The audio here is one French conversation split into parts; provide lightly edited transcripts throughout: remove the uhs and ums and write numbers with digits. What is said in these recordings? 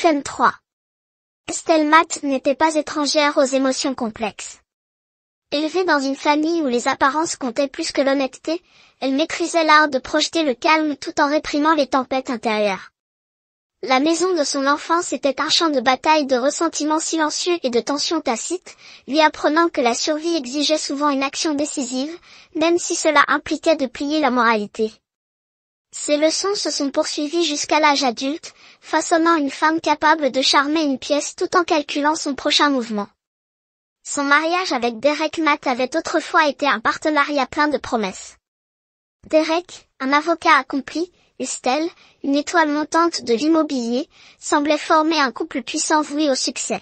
FM3. Estelle Matt n'était pas étrangère aux émotions complexes. Élevée dans une famille où les apparences comptaient plus que l'honnêteté, elle maîtrisait l'art de projeter le calme tout en réprimant les tempêtes intérieures. La maison de son enfance était un champ de bataille de ressentiments silencieux et de tensions tacites, lui apprenant que la survie exigeait souvent une action décisive, même si cela impliquait de plier la moralité. Ces leçons se sont poursuivies jusqu'à l'âge adulte, façonnant une femme capable de charmer une pièce tout en calculant son prochain mouvement. Son mariage avec Derek Matt avait autrefois été un partenariat plein de promesses. Derek, un avocat accompli, Estelle, une étoile montante de l'immobilier, semblaient former un couple puissant voué au succès.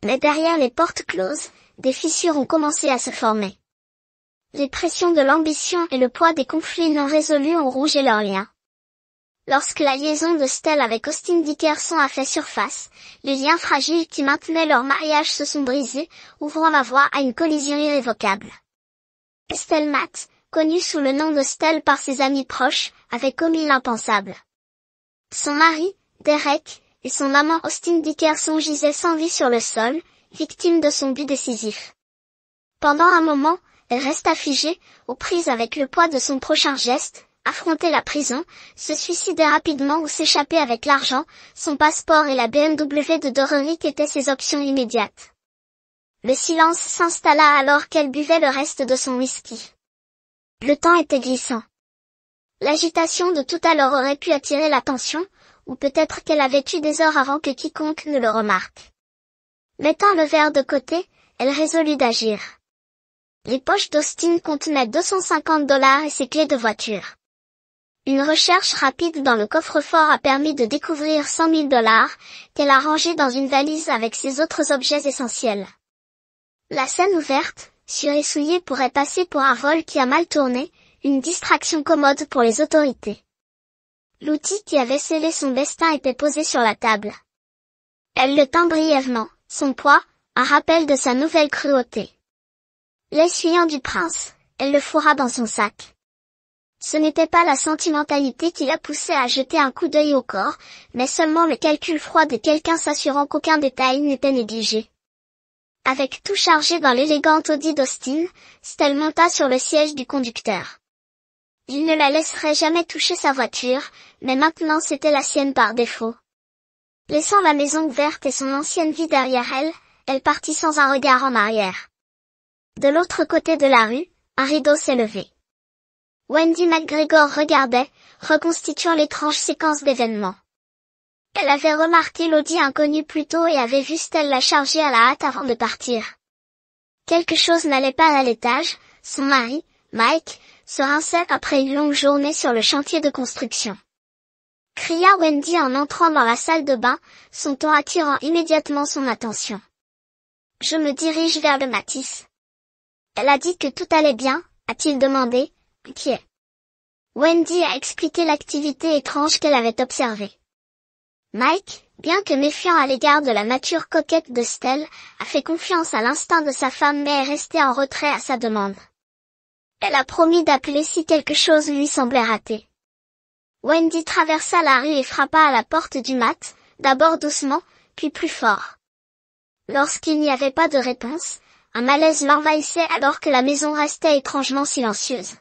Mais derrière les portes closes, des fissures ont commencé à se former. Les pressions de l'ambition et le poids des conflits non résolus ont rougé leurs liens. Lorsque la liaison de Estelle avec Austin Dickerson a fait surface, les liens fragiles qui maintenaient leur mariage se sont brisés, ouvrant la voie à une collision irrévocable. Estelle Matt, connue sous le nom de Stell par ses amis proches, avait commis l'impensable. Son mari, Derek, et son amant Austin Dickerson gisaient sans vie sur le sol, victimes de son but décisif. Pendant un moment, elle resta figée, aux prises avec le poids de son prochain geste, affronter la prison, se suicider rapidement ou s'échapper avec l'argent, son passeport et la BMW de Dorerick étaient ses options immédiates. Le silence s'installa alors qu'elle buvait le reste de son whisky. Le temps était glissant. L'agitation de tout à l'heure aurait pu attirer l'attention, ou peut-être qu'elle avait eu des heures avant que quiconque ne le remarque. Mettant le verre de côté, elle résolut d'agir. Les poches d'Austin contenaient $250 et ses clés de voiture. Une recherche rapide dans le coffre-fort a permis de découvrir $100 000, qu'elle a rangés dans une valise avec ses autres objets essentiels. La scène ouverte, suressouillée pourrait passer pour un vol qui a mal tourné, une distraction commode pour les autorités. L'outil qui avait scellé son destin était posé sur la table. Elle le tint brièvement, son poids, un rappel de sa nouvelle cruauté. L'essuyant du prince, elle le fourra dans son sac. Ce n'était pas la sentimentalité qui la poussait à jeter un coup d'œil au corps, mais seulement le calcul froid de quelqu'un s'assurant qu'aucun détail n'était négligé. Avec tout chargé dans l'élégante Audi d'Austin, Stell monta sur le siège du conducteur. Il ne la laisserait jamais toucher sa voiture, mais maintenant c'était la sienne par défaut. Laissant la maison ouverte et son ancienne vie derrière elle, elle partit sans un regard en arrière. De l'autre côté de la rue, un rideau s'est levé. Wendy McGregor regardait, reconstituant l'étrange séquence d'événements. Elle avait remarqué l'Audi inconnu plus tôt et avait vu Stell la charger à la hâte avant de partir. Quelque chose n'allait pas à l'étage, son mari, Mike, se rinçait après une longue journée sur le chantier de construction. Cria Wendy en entrant dans la salle de bain, son ton attirant immédiatement son attention. Je me dirige vers le Matisse. Elle a dit que tout allait bien, a-t-il demandé, inquiet. Wendy a expliqué l'activité étrange qu'elle avait observée. Mike, bien que méfiant à l'égard de la nature coquette de Stell, a fait confiance à l'instinct de sa femme mais est resté en retrait à sa demande. Elle a promis d'appeler si quelque chose lui semblait raté. Wendy traversa la rue et frappa à la porte du mat, d'abord doucement, puis plus fort. Lorsqu'il n'y avait pas de réponse, un malaise l'envahissait alors que la maison restait étrangement silencieuse.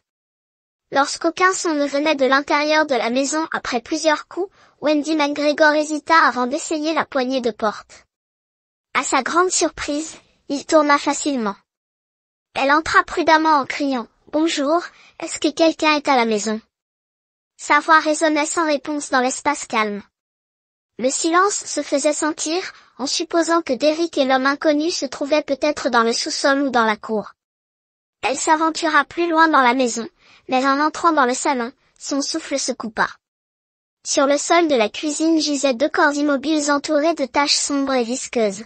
Lorsqu'aucun son ne venait de l'intérieur de la maison après plusieurs coups, Wendy McGregor hésita avant d'essayer la poignée de porte. À sa grande surprise, il tourna facilement. Elle entra prudemment en criant « Bonjour, est-ce que quelqu'un est à la maison ?» Sa voix résonnait sans réponse dans l'espace calme. Le silence se faisait sentir, en supposant que Derek et l'homme inconnu se trouvaient peut-être dans le sous-sol ou dans la cour. Elle s'aventura plus loin dans la maison, mais en entrant dans le salon, son souffle se coupa. Sur le sol de la cuisine gisaient 2 corps immobiles entourés de taches sombres et visqueuses.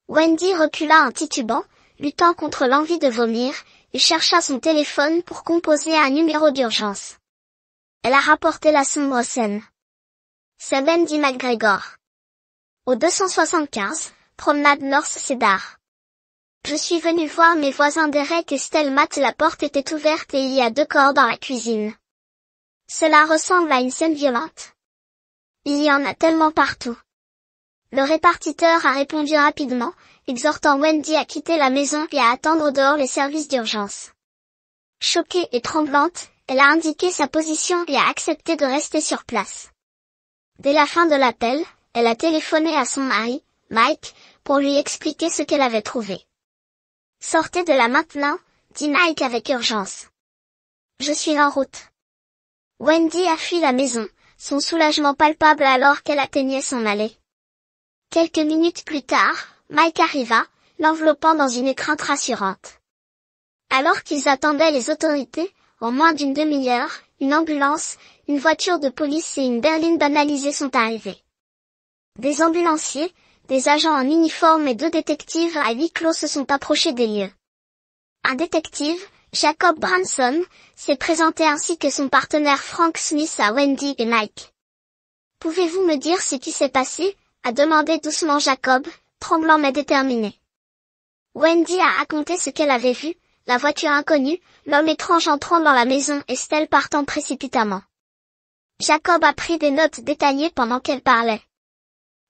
Wendy recula en titubant, luttant contre l'envie de vomir, et chercha son téléphone pour composer un numéro d'urgence. Elle a rapporté la sombre scène. C'est Wendy McGregor. Au 275, promenade North Cedar. Je suis venue voir mes voisins Derek et Stell Matt, la porte était ouverte et il y a 2 corps dans la cuisine. Cela ressemble à une scène violente. Il y en a tellement partout. Le répartiteur a répondu rapidement, exhortant Wendy à quitter la maison et à attendre dehors les services d'urgence. Choquée et tremblante, elle a indiqué sa position et a accepté de rester sur place. Dès la fin de l'appel, elle a téléphoné à son mari, Mike, pour lui expliquer ce qu'elle avait trouvé. « Sortez de là maintenant », dit Mike avec urgence. « Je suis en route. » Wendy a fui la maison, son soulagement palpable alors qu'elle atteignait son allée. Quelques minutes plus tard, Mike arriva, l'enveloppant dans une étreinte rassurante. Alors qu'ils attendaient les autorités, en moins d'une demi-heure, une ambulance, une voiture de police et une berline banalisée sont arrivés. Des ambulanciers, des agents en uniforme et 2 détectives à huis clos se sont approchés des lieux. Un détective, Jacob Branson, s'est présenté ainsi que son partenaire Frank Smith à Wendy et Mike. « Pouvez-vous me dire ce qui s'est passé ?» a demandé doucement Jacob, tremblant mais déterminé. Wendy a raconté ce qu'elle avait vu, la voiture inconnue, l'homme étrange entrant dans la maison et Stell partant précipitamment. Jacob a pris des notes détaillées pendant qu'elle parlait.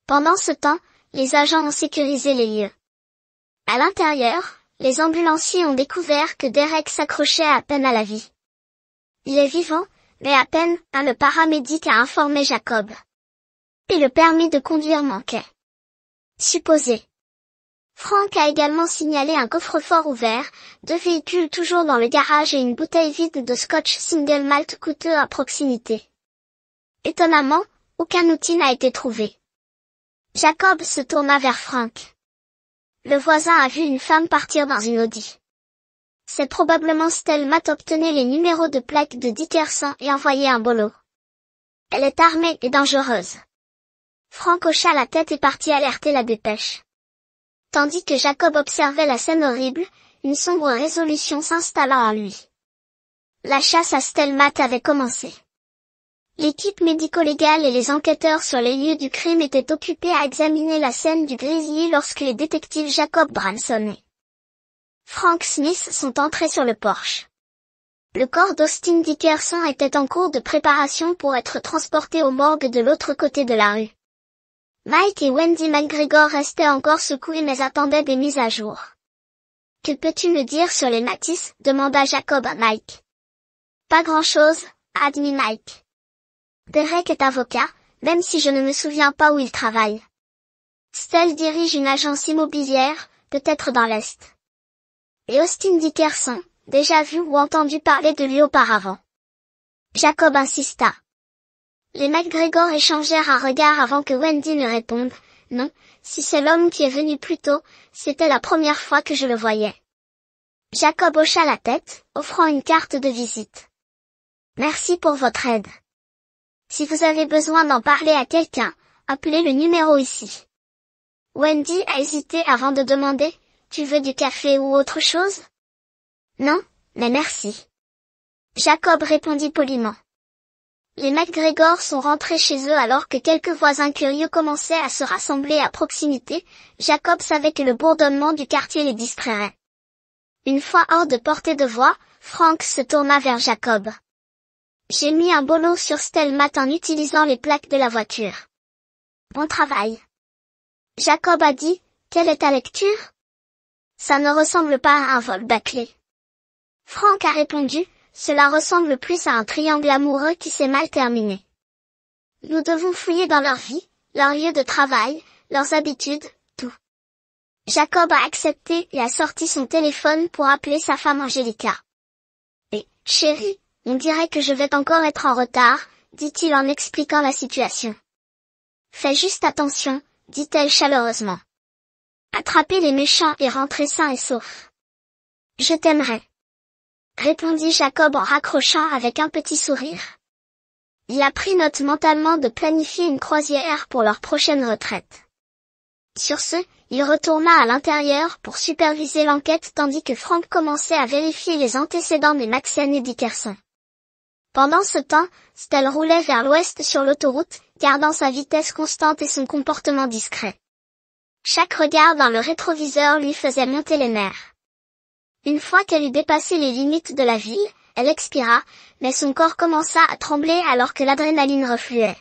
Pendant ce temps, les agents ont sécurisé les lieux. À l'intérieur, les ambulanciers ont découvert que Derek s'accrochait à peine à la vie. Il est vivant, mais à peine, le paramédic a informé Jacob. Et le permis de conduire manquait. Supposé. Frank a également signalé un coffre-fort ouvert, 2 véhicules toujours dans le garage et une bouteille vide de scotch single malt coûteux à proximité. Étonnamment, aucun outil n'a été trouvé. Jacob se tourna vers Frank. Le voisin a vu une femme partir dans une Audi. C'est probablement Stell Matt obtenait les numéros de plaque de Dickerson et envoyé un bolo. Elle est armée et dangereuse. Frank hocha la tête et partit alerter la dépêche. Tandis que Jacob observait la scène horrible, une sombre résolution s'installa en lui. La chasse à Stell Matt avait commencé. L'équipe médico-légale et les enquêteurs sur les lieux du crime étaient occupés à examiner la scène du Grizzly lorsque les détectives Jacob Branson et Frank Smith sont entrés sur le porche. Le corps d'Austin Dickerson était en cours de préparation pour être transporté au morgue de l'autre côté de la rue. Mike et Wendy McGregor restaient encore secoués mais attendaient des mises à jour. « Que peux-tu me dire sur les Matisse ?» demanda Jacob à Mike. « Pas grand-chose, » a admis Mike. Derek est avocat, même si je ne me souviens pas où il travaille. Stell dirige une agence immobilière, peut-être dans l'Est. Et Austin Dickerson, déjà vu ou entendu parler de lui auparavant. Jacob insista. Les McGregor échangèrent un regard avant que Wendy ne réponde. Non, si c'est l'homme qui est venu plus tôt, c'était la première fois que je le voyais. Jacob hocha la tête, offrant une carte de visite. Merci pour votre aide. Si vous avez besoin d'en parler à quelqu'un, appelez le numéro ici. Wendy a hésité avant de demander, tu veux du café ou autre chose? Non, mais merci. Jacob répondit poliment. Les McGregor sont rentrés chez eux alors que quelques voisins curieux commençaient à se rassembler à proximité. Jacob savait que le bourdonnement du quartier les distrairait. Une fois hors de portée de voix, Frank se tourna vers Jacob. J'ai mis un bolo sur Stell Matt en utilisant les plaques de la voiture. Bon travail. Jacob a dit, quelle est ta lecture? Ça ne ressemble pas à un vol bâclé. Frank a répondu, cela ressemble plus à un triangle amoureux qui s'est mal terminé. Nous devons fouiller dans leur vie, leur lieu de travail, leurs habitudes, tout. Jacob a accepté et a sorti son téléphone pour appeler sa femme Angelica. Et, chérie, on dirait que je vais encore être en retard, dit-il en expliquant la situation. Fais juste attention, dit-elle chaleureusement. Attrapez les méchants et rentrez sains et saufs. Je t'aimerai. Répondit Jacob en raccrochant avec un petit sourire. Il a pris note mentalement de planifier une croisière pour leur prochaine retraite. Sur ce, il retourna à l'intérieur pour superviser l'enquête tandis que Frank commençait à vérifier les antécédents des Maxen et Dickerson. Pendant ce temps, Stell roulait vers l'ouest sur l'autoroute, gardant sa vitesse constante et son comportement discret. Chaque regard dans le rétroviseur lui faisait monter les nerfs. Une fois qu'elle eut dépassé les limites de la ville, elle expira, mais son corps commença à trembler alors que l'adrénaline refluait.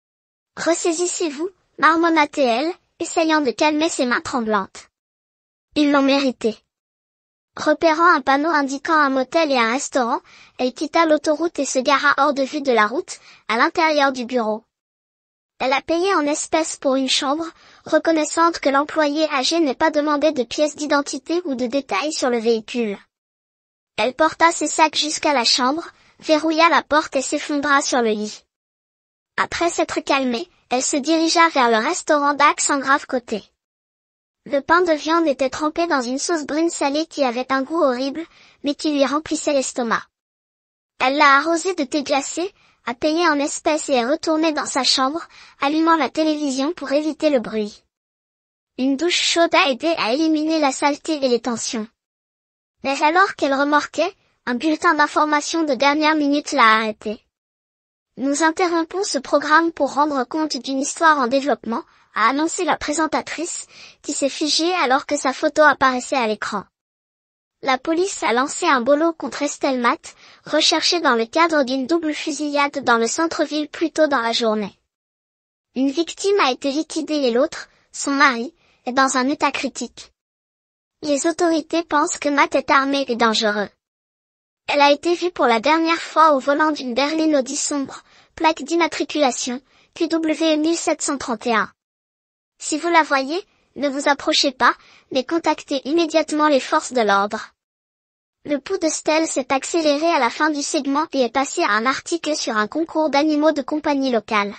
« Ressaisissez-vous » marmonna-t-elle, essayant de calmer ses mains tremblantes. Ils l'ont mérité. Repérant un panneau indiquant un motel et un restaurant, elle quitta l'autoroute et se gara hors de vue de la route, à l'intérieur du bureau. Elle a payé en espèces pour une chambre, reconnaissante que l'employé âgé n'ait pas demandé de pièces d'identité ou de détails sur le véhicule. Elle porta ses sacs jusqu'à la chambre, verrouilla la porte et s'effondra sur le lit. Après s'être calmée, elle se dirigea vers le restaurant d'Axe en grave côté. Le pain de viande était trempé dans une sauce brune salée qui avait un goût horrible, mais qui lui remplissait l'estomac. Elle l'a arrosé de thé glacé, a payé en espèces et est retournée dans sa chambre, allumant la télévision pour éviter le bruit. Une douche chaude a aidé à éliminer la saleté et les tensions. Mais alors qu'elle remorquait, un bulletin d'information de dernière minute l'a arrêtée. Nous interrompons ce programme pour rendre compte d'une histoire en développement, a annoncé la présentatrice, qui s'est figée alors que sa photo apparaissait à l'écran. La police a lancé un bolos contre Estelle Matt, recherchée dans le cadre d'une double fusillade dans le centre-ville plus tôt dans la journée. Une victime a été liquidée et l'autre, son mari, est dans un état critique. Les autorités pensent que Matt est armé et dangereux. Elle a été vue pour la dernière fois au volant d'une berline Audi sombre, plaque d'immatriculation, QW 1731. Si vous la voyez, ne vous approchez pas, mais contactez immédiatement les forces de l'ordre. Le pouls de Stell s'est accéléré à la fin du segment et est passé à un article sur un concours d'animaux de compagnie locale.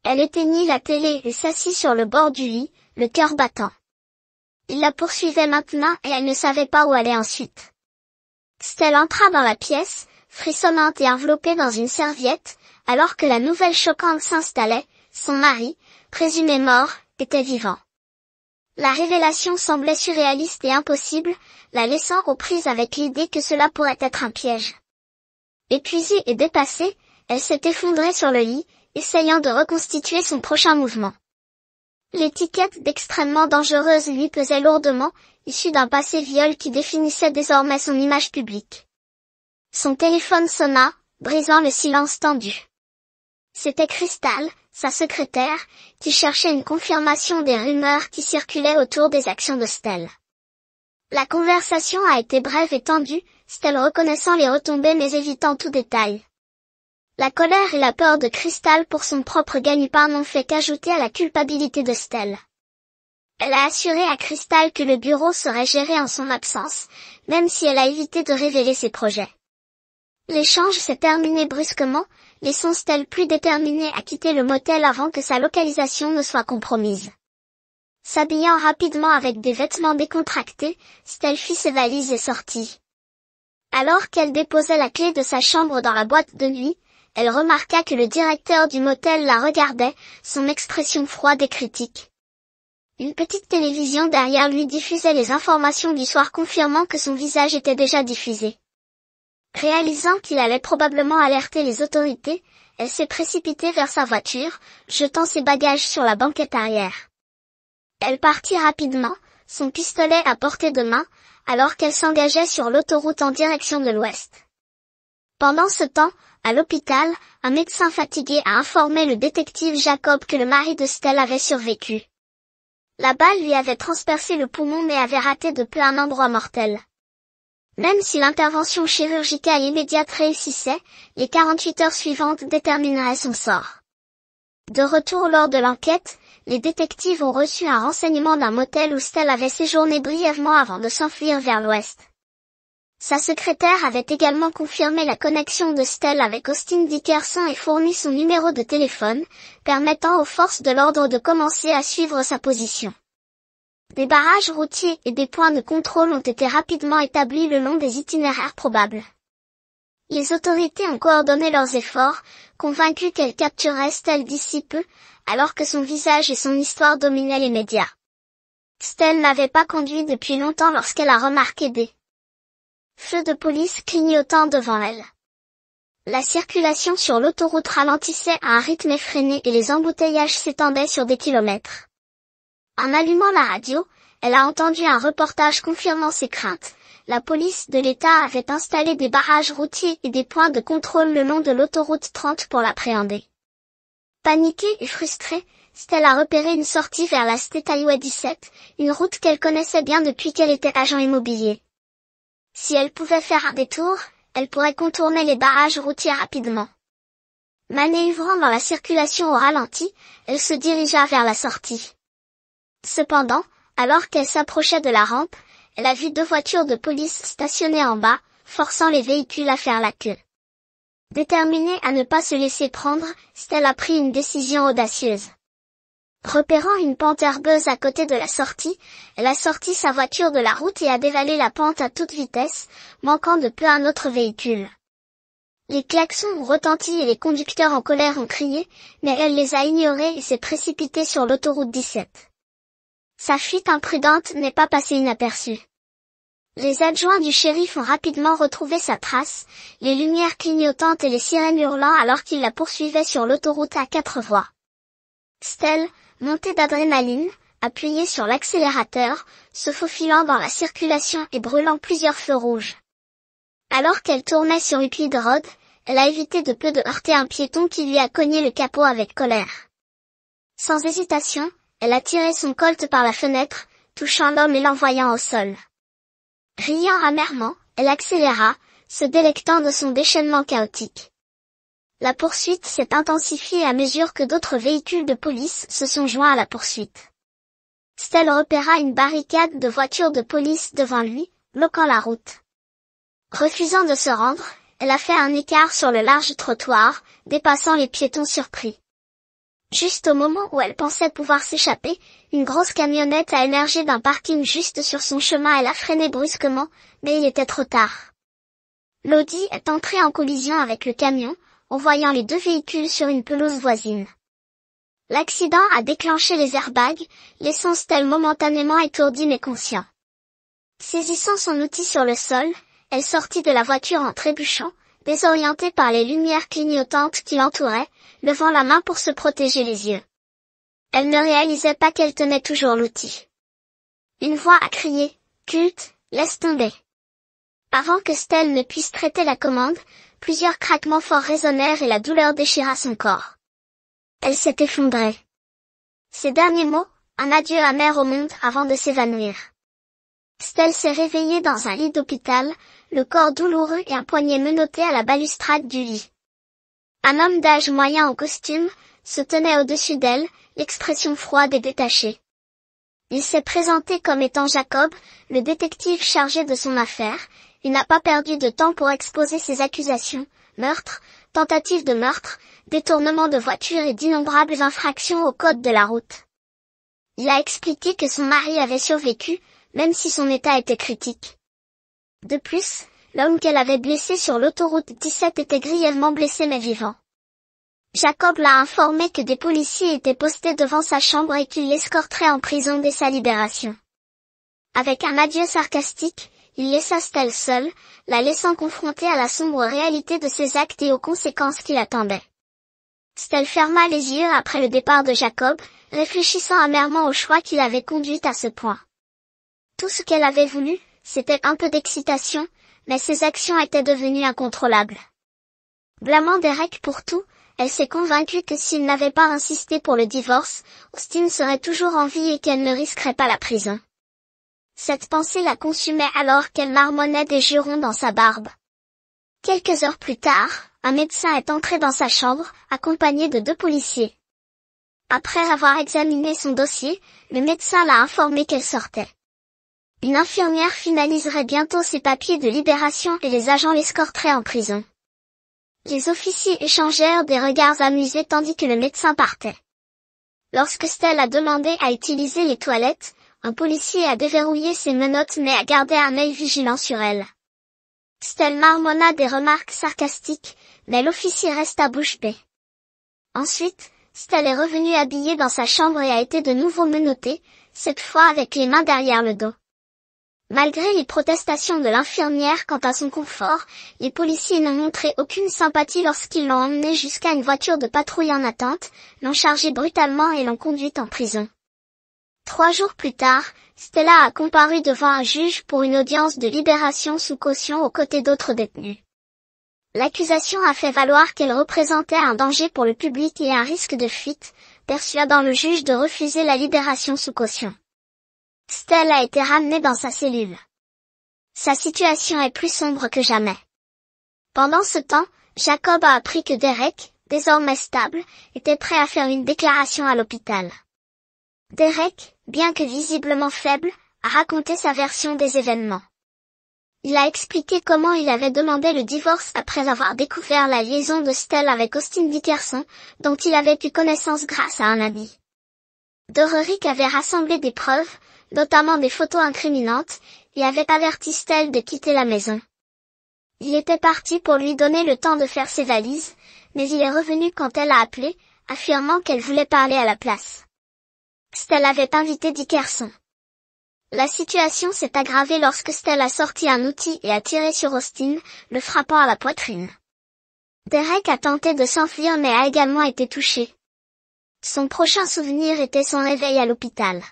Elle éteignit la télé et s'assit sur le bord du lit, le cœur battant. Il la poursuivait maintenant et elle ne savait pas où aller ensuite. Stell entra dans la pièce, frissonnante et enveloppée dans une serviette, alors que la nouvelle choquante s'installait, son mari, présumé mort, était vivant. La révélation semblait surréaliste et impossible, la laissant aux prises avec l'idée que cela pourrait être un piège. Épuisée et dépassée, elle s'est effondrée sur le lit, essayant de reconstituer son prochain mouvement. L'étiquette d'extrêmement dangereuse lui pesait lourdement, issue d'un passé viol qui définissait désormais son image publique. Son téléphone sonna, brisant le silence tendu. C'était Crystal, sa secrétaire, qui cherchait une confirmation des rumeurs qui circulaient autour des actions de Stell. La conversation a été brève et tendue, Stell reconnaissant les retombées mais évitant tout détail. La colère et la peur de Crystal pour son propre gagne-pain n'ont fait qu'ajouter à la culpabilité de Stell. Elle a assuré à Crystal que le bureau serait géré en son absence, même si elle a évité de révéler ses projets. L'échange s'est terminé brusquement, laissant Stell plus déterminée à quitter le motel avant que sa localisation ne soit compromise. S'habillant rapidement avec des vêtements décontractés, Stell fit ses valises et sortit. Alors qu'elle déposait la clé de sa chambre dans la boîte de nuit, elle remarqua que le directeur du motel la regardait, son expression froide et critique. Une petite télévision derrière lui diffusait les informations du soir confirmant que son visage était déjà diffusé. Réalisant qu'il allait probablement alerter les autorités, elle s'est précipitée vers sa voiture, jetant ses bagages sur la banquette arrière. Elle partit rapidement, son pistolet à portée de main, alors qu'elle s'engageait sur l'autoroute en direction de l'ouest. Pendant ce temps, à l'hôpital, un médecin fatigué a informé le détective Jacob que le mari de Stell avait survécu. La balle lui avait transpercé le poumon mais avait raté de peu un endroit mortel. Même si l'intervention chirurgicale immédiate réussissait, les 48 heures suivantes détermineraient son sort. De retour lors de l'enquête, les détectives ont reçu un renseignement d'un motel où Stell avait séjourné brièvement avant de s'enfuir vers l'ouest. Sa secrétaire avait également confirmé la connexion de Stell avec Austin Dickerson et fourni son numéro de téléphone, permettant aux forces de l'ordre de commencer à suivre sa position. Des barrages routiers et des points de contrôle ont été rapidement établis le long des itinéraires probables. Les autorités ont coordonné leurs efforts, convaincues qu'elles captureraient Stell d'ici peu, alors que son visage et son histoire dominaient les médias. Stell n'avait pas conduit depuis longtemps lorsqu'elle a remarqué des feux de police clignotant devant elle. La circulation sur l'autoroute ralentissait à un rythme effréné et les embouteillages s'étendaient sur des kilomètres. En allumant la radio, elle a entendu un reportage confirmant ses craintes. La police de l'État avait installé des barrages routiers et des points de contrôle le long de l'autoroute 30 pour l'appréhender. Paniquée et frustrée, Stella a repéré une sortie vers la State Highway 17, une route qu'elle connaissait bien depuis qu'elle était agent immobilier. Si elle pouvait faire un détour, elle pourrait contourner les barrages routiers rapidement. Manœuvrant dans la circulation au ralenti, elle se dirigea vers la sortie. Cependant, alors qu'elle s'approchait de la rampe, elle a vu deux voitures de police stationnées en bas, forçant les véhicules à faire la queue. Déterminée à ne pas se laisser prendre, Stella a pris une décision audacieuse. Repérant une pente herbeuse à côté de la sortie, elle a sorti sa voiture de la route et a dévalé la pente à toute vitesse, manquant de peu un autre véhicule. Les klaxons ont retenti et les conducteurs en colère ont crié, mais elle les a ignorés et s'est précipitée sur l'autoroute 17. Sa fuite imprudente n'est pas passée inaperçue. Les adjoints du shérif ont rapidement retrouvé sa trace, les lumières clignotantes et les sirènes hurlant alors qu'ils la poursuivaient sur l'autoroute à 4 voies. Stella, montée d'adrénaline, appuyée sur l'accélérateur, se faufilant dans la circulation et brûlant plusieurs feux rouges. Alors qu'elle tournait sur Euclid Road, elle a évité de peu de heurter un piéton qui lui a cogné le capot avec colère. Sans hésitation, elle a tiré son Colt par la fenêtre, touchant l'homme et l'envoyant au sol. Riant amèrement, elle accéléra, se délectant de son déchaînement chaotique. La poursuite s'est intensifiée à mesure que d'autres véhicules de police se sont joints à la poursuite. Stella repéra une barricade de voitures de police devant lui, bloquant la route. Refusant de se rendre, elle a fait un écart sur le large trottoir, dépassant les piétons surpris. Juste au moment où elle pensait pouvoir s'échapper, une grosse camionnette a émergé d'un parking juste sur son chemin. Elle a freiné brusquement, mais il était trop tard. L'Audi est entré en collision avec le camion, envoyant les deux véhicules sur une pelouse voisine. L'accident a déclenché les airbags, laissant Stella momentanément étourdie mais conscient. Saisissant son outil sur le sol, elle sortit de la voiture en trébuchant, désorientée par les lumières clignotantes qui l'entouraient, levant la main pour se protéger les yeux. Elle ne réalisait pas qu'elle tenait toujours l'outil. Une voix a crié, « Culte, laisse tomber !» Avant que Stella ne puisse traiter la commande, plusieurs craquements forts résonnèrent et la douleur déchira son corps. Elle s'est effondrée. Ces derniers mots, un adieu amer au monde avant de s'évanouir. Stella s'est réveillée dans un lit d'hôpital, le corps douloureux et un poignet menotté à la balustrade du lit. Un homme d'âge moyen en costume se tenait au-dessus d'elle, l'expression froide et détachée. Il s'est présenté comme étant Jacob, le détective chargé de son affaire. Il n'a pas perdu de temps pour exposer ses accusations, meurtre, tentative de meurtre, détournement de voiture et d'innombrables infractions au code de la route. Il a expliqué que son mari avait survécu, même si son état était critique. De plus, l'homme qu'elle avait blessé sur l'autoroute 17 était grièvement blessé mais vivant. Jacob l'a informé que des policiers étaient postés devant sa chambre et qu'ils l'escorteraient en prison dès sa libération. Avec un adieu sarcastique, il laissa Stella seule, la laissant confrontée à la sombre réalité de ses actes et aux conséquences qui l'attendaient. Stella ferma les yeux après le départ de Jacob, réfléchissant amèrement au choix qui l'avait conduite à ce point. Tout ce qu'elle avait voulu, c'était un peu d'excitation, mais ses actions étaient devenues incontrôlables. Blâmant Derek pour tout, elle s'est convaincue que s'il n'avait pas insisté pour le divorce, Austin serait toujours en vie et qu'elle ne risquerait pas la prison. Cette pensée la consumait alors qu'elle marmonnait des jurons dans sa barbe. Quelques heures plus tard, un médecin est entré dans sa chambre, accompagné de 2 policiers. Après avoir examiné son dossier, le médecin l'a informé qu'elle sortait. Une infirmière finaliserait bientôt ses papiers de libération et les agents l'escorteraient en prison. Les officiers échangèrent des regards amusés tandis que le médecin partait. Lorsque Stella a demandé à utiliser les toilettes, un policier a déverrouillé ses menottes mais a gardé un œil vigilant sur elle. Stella marmonna des remarques sarcastiques, mais l'officier resta bouche bée. Ensuite, Stella est revenue habillée dans sa chambre et a été de nouveau menottée, cette fois avec les mains derrière le dos. Malgré les protestations de l'infirmière quant à son confort, les policiers n'ont montré aucune sympathie lorsqu'ils l'ont emmenée jusqu'à une voiture de patrouille en attente, l'ont chargée brutalement et l'ont conduite en prison. 3 jours plus tard, Stella a comparu devant un juge pour une audience de libération sous caution aux côtés d'autres détenus. L'accusation a fait valoir qu'elle représentait un danger pour le public et un risque de fuite, persuadant le juge de refuser la libération sous caution. Stell a été ramenée dans sa cellule. Sa situation est plus sombre que jamais. Pendant ce temps, Jacob a appris que Derek, désormais stable, était prêt à faire une déclaration à l'hôpital. Derek, bien que visiblement faible, a raconté sa version des événements. Il a expliqué comment il avait demandé le divorce après avoir découvert la liaison de Stell avec Austin Dickerson, dont il avait eu connaissance grâce à un ami. Dorerick avait rassemblé des preuves, notamment des photos incriminantes, et avait averti Stell de quitter la maison. Il était parti pour lui donner le temps de faire ses valises, mais il est revenu quand elle a appelé, affirmant qu'elle voulait parler à la place. Stell avait invité Dickerson. La situation s'est aggravée lorsque Stell a sorti un outil et a tiré sur Austin, le frappant à la poitrine. Derek a tenté de s'enfuir mais a également été touché. Son prochain souvenir était son réveil à l'hôpital.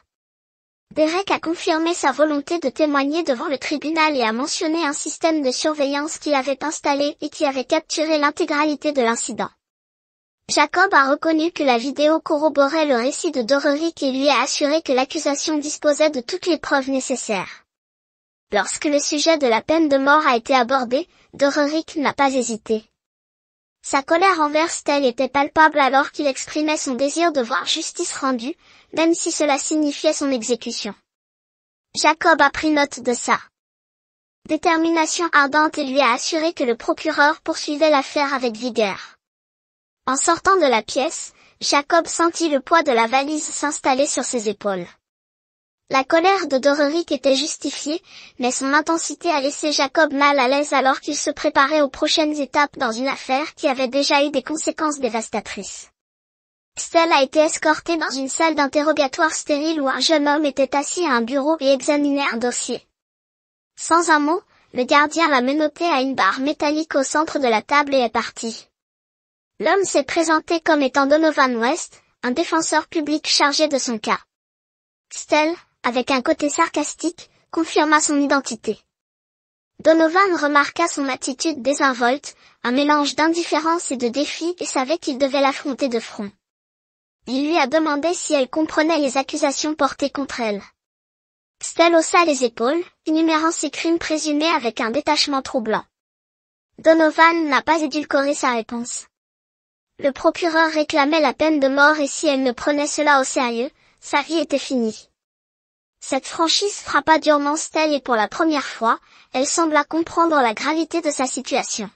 Derek a confirmé sa volonté de témoigner devant le tribunal et a mentionné un système de surveillance qu'il avait installé et qui avait capturé l'intégralité de l'incident. Jacob a reconnu que la vidéo corroborait le récit de Dorerick et lui a assuré que l'accusation disposait de toutes les preuves nécessaires. Lorsque le sujet de la peine de mort a été abordé, Dorerick n'a pas hésité. Sa colère envers Stell était palpable alors qu'il exprimait son désir de voir justice rendue, même si cela signifiait son exécution. Jacob a pris note de ça. Détermination ardente et lui a assuré que le procureur poursuivait l'affaire avec vigueur. En sortant de la pièce, Jacob sentit le poids de la valise s'installer sur ses épaules. La colère de Dorerick était justifiée, mais son intensité a laissé Jacob mal à l'aise alors qu'il se préparait aux prochaines étapes dans une affaire qui avait déjà eu des conséquences dévastatrices. Stell a été escorté dans une salle d'interrogatoire stérile où un jeune homme était assis à un bureau et examinait un dossier. Sans un mot, le gardien l'a menotté à une barre métallique au centre de la table et est parti. L'homme s'est présenté comme étant Donovan West, un défenseur public chargé de son cas. Stell, avec un côté sarcastique, confirma son identité. Donovan remarqua son attitude désinvolte, un mélange d'indifférence et de défi et savait qu'il devait l'affronter de front. Il lui a demandé si elle comprenait les accusations portées contre elle. Stell haussa les épaules, énumérant ses crimes présumés avec un détachement troublant. Donovan n'a pas édulcoré sa réponse. Le procureur réclamait la peine de mort et si elle ne prenait cela au sérieux, sa vie était finie. Cette franchise frappa durement Stell et pour la première fois, elle sembla comprendre la gravité de sa situation.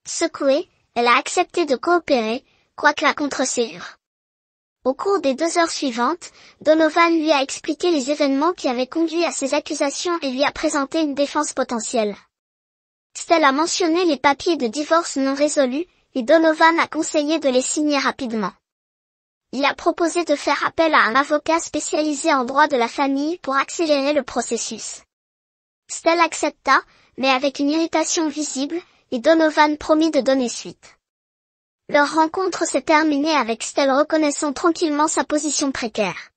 Secouée, elle a accepté de coopérer, quoique la contre-séure. Au cours des 2 heures suivantes, Donovan lui a expliqué les événements qui avaient conduit à ces accusations et lui a présenté une défense potentielle. Stell a mentionné les papiers de divorce non résolus, et Donovan a conseillé de les signer rapidement. Il a proposé de faire appel à un avocat spécialisé en droit de la famille pour accélérer le processus. Stell accepta, mais avec une irritation visible, et Donovan promit de donner suite. Leur rencontre s'est terminée avec Stell reconnaissant tranquillement sa position précaire.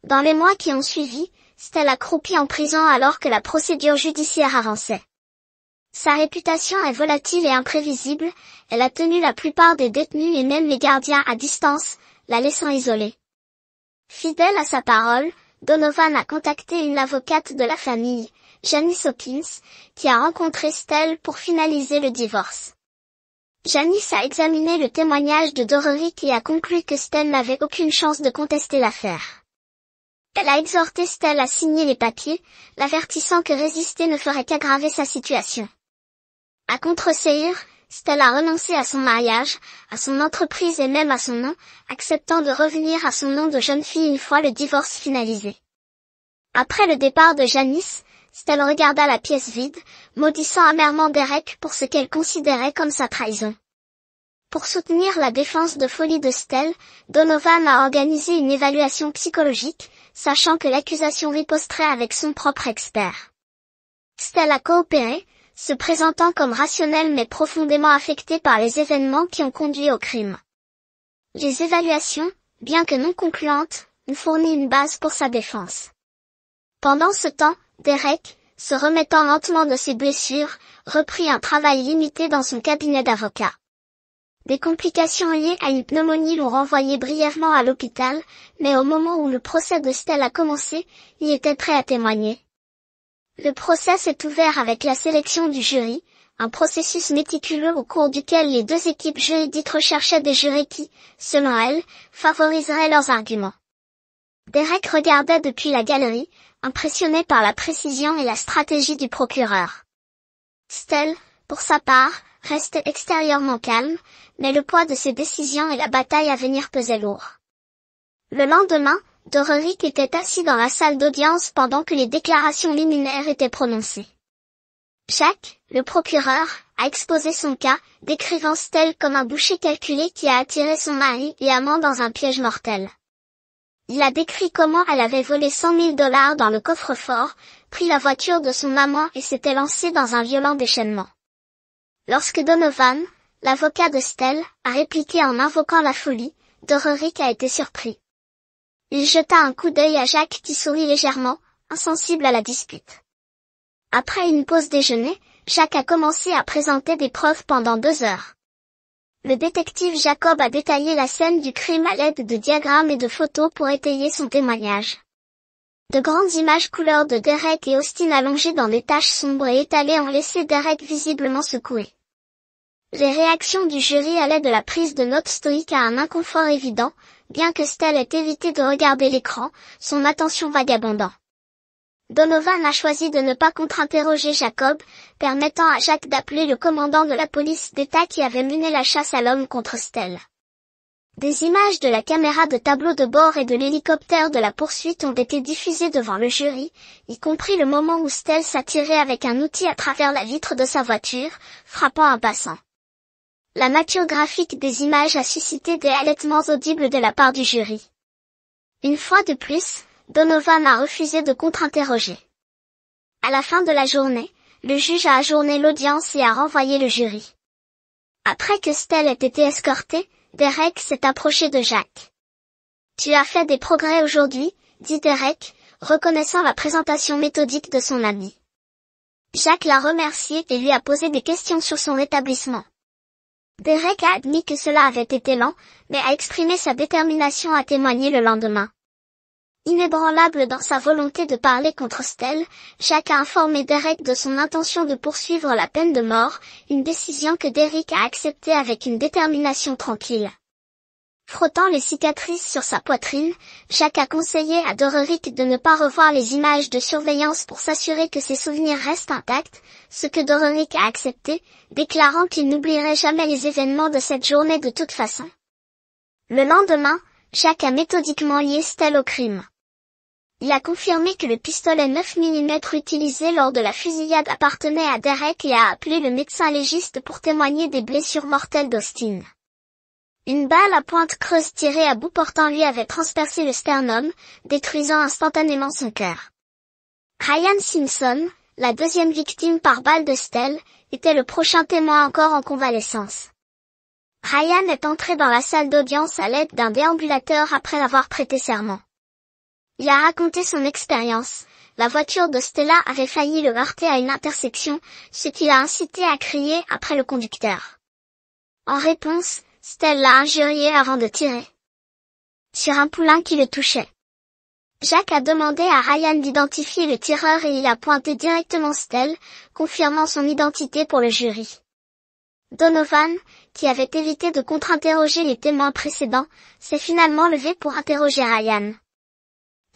Dans les mois qui ont suivi, Stell a croupi en prison alors que la procédure judiciaire avançait. Sa réputation est volatile et imprévisible, elle a tenu la plupart des détenus et même les gardiens à distance, la laissant isolée. Fidèle à sa parole, Donovan a contacté une avocate de la famille, Janice Hawkins, qui a rencontré Stell pour finaliser le divorce. Janice a examiné le témoignage de Dorerick et a conclu que Stell n'avait aucune chance de contester l'affaire. Elle a exhorté Stell à signer les papiers, l'avertissant que résister ne ferait qu'aggraver sa situation. À contre-séire, Stell a renoncé à son mariage, à son entreprise et même à son nom, acceptant de revenir à son nom de jeune fille une fois le divorce finalisé. Après le départ de Janice, Stell regarda la pièce vide, maudissant amèrement Derek pour ce qu'elle considérait comme sa trahison. Pour soutenir la défense de folie de Stell, Donovan a organisé une évaluation psychologique, sachant que l'accusation riposterait avec son propre expert. Stell a coopéré, se présentant comme rationnel mais profondément affecté par les événements qui ont conduit au crime. Les évaluations, bien que non concluantes, ont fourni une base pour sa défense. Pendant ce temps, Derek, se remettant lentement de ses blessures, reprit un travail limité dans son cabinet d'avocat. Des complications liées à une pneumonie l'ont renvoyé brièvement à l'hôpital, mais au moment où le procès de Stell a commencé, il était prêt à témoigner. Le procès s'est ouvert avec la sélection du jury, un processus méticuleux au cours duquel les deux équipes juridiques recherchaient des jurés qui, selon elles, favoriseraient leurs arguments. Derek regardait depuis la galerie, impressionné par la précision et la stratégie du procureur. Stell, pour sa part, restait extérieurement calme, mais le poids de ses décisions et la bataille à venir pesaient lourd. Le lendemain, Dorerick était assis dans la salle d'audience pendant que les déclarations liminaires étaient prononcées. Jack, le procureur, a exposé son cas, décrivant Stell comme un boucher calculé qui a attiré son mari et amant dans un piège mortel. Il a décrit comment elle avait volé $100 000 dans le coffre-fort, pris la voiture de son amant et s'était lancée dans un violent déchaînement. Lorsque Donovan, l'avocat de Stell, a répliqué en invoquant la folie, Dorerick a été surpris. Il jeta un coup d'œil à Jack qui sourit légèrement, insensible à la dispute. Après une pause déjeuner, Jack a commencé à présenter des preuves pendant 2 heures. Le détective Jacob a détaillé la scène du crime à l'aide de diagrammes et de photos pour étayer son témoignage. De grandes images couleur de Derek et Austin allongées dans des taches sombres et étalées ont laissé Derek visiblement secoué. Les réactions du jury allaient de la prise de notes stoïque à un inconfort évident, bien que Stell ait évité de regarder l'écran, son attention vagabondant. Donovan a choisi de ne pas contre-interroger Jacob, permettant à Jack d'appeler le commandant de la police d'État qui avait mené la chasse à l'homme contre Stell. Des images de la caméra de tableau de bord et de l'hélicoptère de la poursuite ont été diffusées devant le jury, y compris le moment où Stell s'attirait avec un outil à travers la vitre de sa voiture, frappant un passant. La nature graphique des images a suscité des halètements audibles de la part du jury. Une fois de plus, Donovan a refusé de contre-interroger. À la fin de la journée, le juge a ajourné l'audience et a renvoyé le jury. Après que Stell ait été escorté, Derek s'est approché de Jack. « Tu as fait des progrès aujourd'hui, » dit Derek, reconnaissant la présentation méthodique de son ami. Jack l'a remercié et lui a posé des questions sur son rétablissement. Derek a admis que cela avait été lent, mais a exprimé sa détermination à témoigner le lendemain. Inébranlable dans sa volonté de parler contre Stell, Jack a informé Derek de son intention de poursuivre la peine de mort, une décision que Derek a acceptée avec une détermination tranquille. Frottant les cicatrices sur sa poitrine, Jack a conseillé à Dorerick de ne pas revoir les images de surveillance pour s'assurer que ses souvenirs restent intacts, ce que Dorerick a accepté, déclarant qu'il n'oublierait jamais les événements de cette journée de toute façon. Le lendemain, Jack a méthodiquement lié Stell au crime. Il a confirmé que le pistolet 9 mm utilisé lors de la fusillade appartenait à Derek et a appelé le médecin légiste pour témoigner des blessures mortelles d'Austin. Une balle à pointe creuse tirée à bout portant lui avait transpercé le sternum, détruisant instantanément son cœur. Ryan Simpson, la deuxième victime par balle de Stell, était le prochain témoin encore en convalescence. Ryan est entré dans la salle d'audience à l'aide d'un déambulateur après avoir prêté serment. Il a raconté son expérience. La voiture de Stella avait failli le heurter à une intersection, ce qui l'a incité à crier après le conducteur. En réponse, Stella l'a injurié avant de tirer sur un poulain qui le touchait. Jack a demandé à Ryan d'identifier le tireur et il a pointé directement Stell, confirmant son identité pour le jury. Donovan, qui avait évité de contre-interroger les témoins précédents, s'est finalement levé pour interroger Ryan.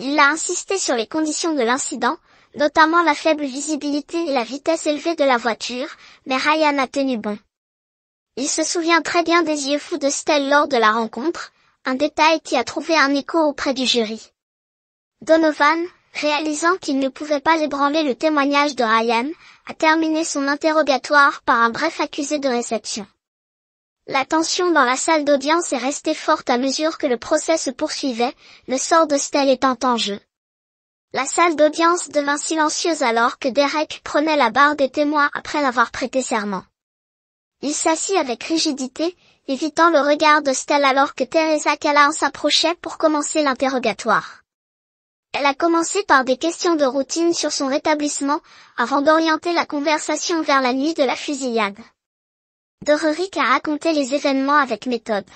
Il a insisté sur les conditions de l'incident, notamment la faible visibilité et la vitesse élevée de la voiture, mais Ryan a tenu bon. Il se souvient très bien des yeux fous de Stell lors de la rencontre, un détail qui a trouvé un écho auprès du jury. Donovan, réalisant qu'il ne pouvait pas ébranler le témoignage de Ryan, a terminé son interrogatoire par un bref accusé de réception. La tension dans la salle d'audience est restée forte à mesure que le procès se poursuivait, le sort de Stell étant en jeu. La salle d'audience devint silencieuse alors que Derek prenait la barre des témoins après avoir prêté serment. Il s'assit avec rigidité, évitant le regard de Stell alors que Teresa Callahan s'approchait pour commencer l'interrogatoire. Elle a commencé par des questions de routine sur son rétablissement, avant d'orienter la conversation vers la nuit de la fusillade. Dorerick a raconté les événements avec méthode.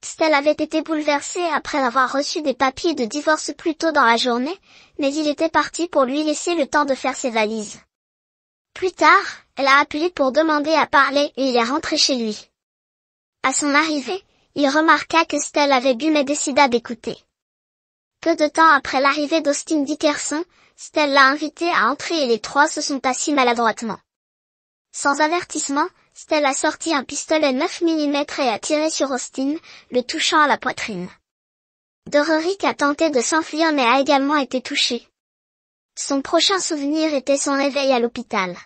Stell avait été bouleversée après avoir reçu des papiers de divorce plus tôt dans la journée, mais il était parti pour lui laisser le temps de faire ses valises. Plus tard, elle a appelé pour demander à parler et il est rentré chez lui. À son arrivée, il remarqua que Stell avait bu mais décida d'écouter. Peu de temps après l'arrivée d'Austin Dickerson, Stell l'a invité à entrer et les trois se sont assis maladroitement. Sans avertissement, Stell a sorti un pistolet 9 mm et a tiré sur Austin, le touchant à la poitrine. Dorerick a tenté de s'enfuir mais a également été touché. Son prochain souvenir était son réveil à l'hôpital.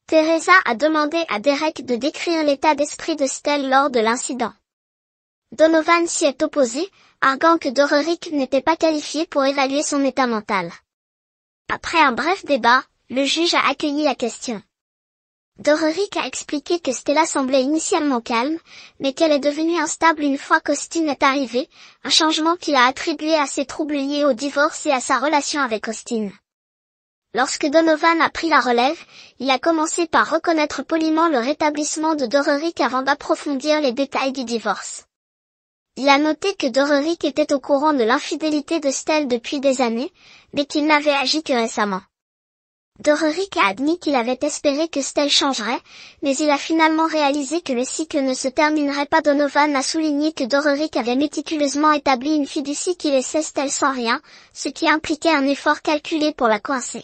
Teresa a demandé à Derek de décrire l'état d'esprit de Stell lors de l'incident. Donovan s'y est opposé, arguant que Dorerick n'était pas qualifié pour évaluer son état mental. Après un bref débat, le juge a accueilli la question. Dorerick a expliqué que Stella semblait initialement calme, mais qu'elle est devenue instable une fois qu'Austin est arrivé, un changement qu'il a attribué à ses troubles liés au divorce et à sa relation avec Austin. Lorsque Donovan a pris la relève, il a commencé par reconnaître poliment le rétablissement de Dorerick avant d'approfondir les détails du divorce. Il a noté que Dorerick était au courant de l'infidélité de Stell depuis des années, mais qu'il n'avait agi que récemment. Dorerick a admis qu'il avait espéré que Stell changerait, mais il a finalement réalisé que le cycle ne se terminerait pas. Donovan a souligné que Dorerick avait méticuleusement établi une fiducie qui laissait Stell sans rien, ce qui impliquait un effort calculé pour la coincer.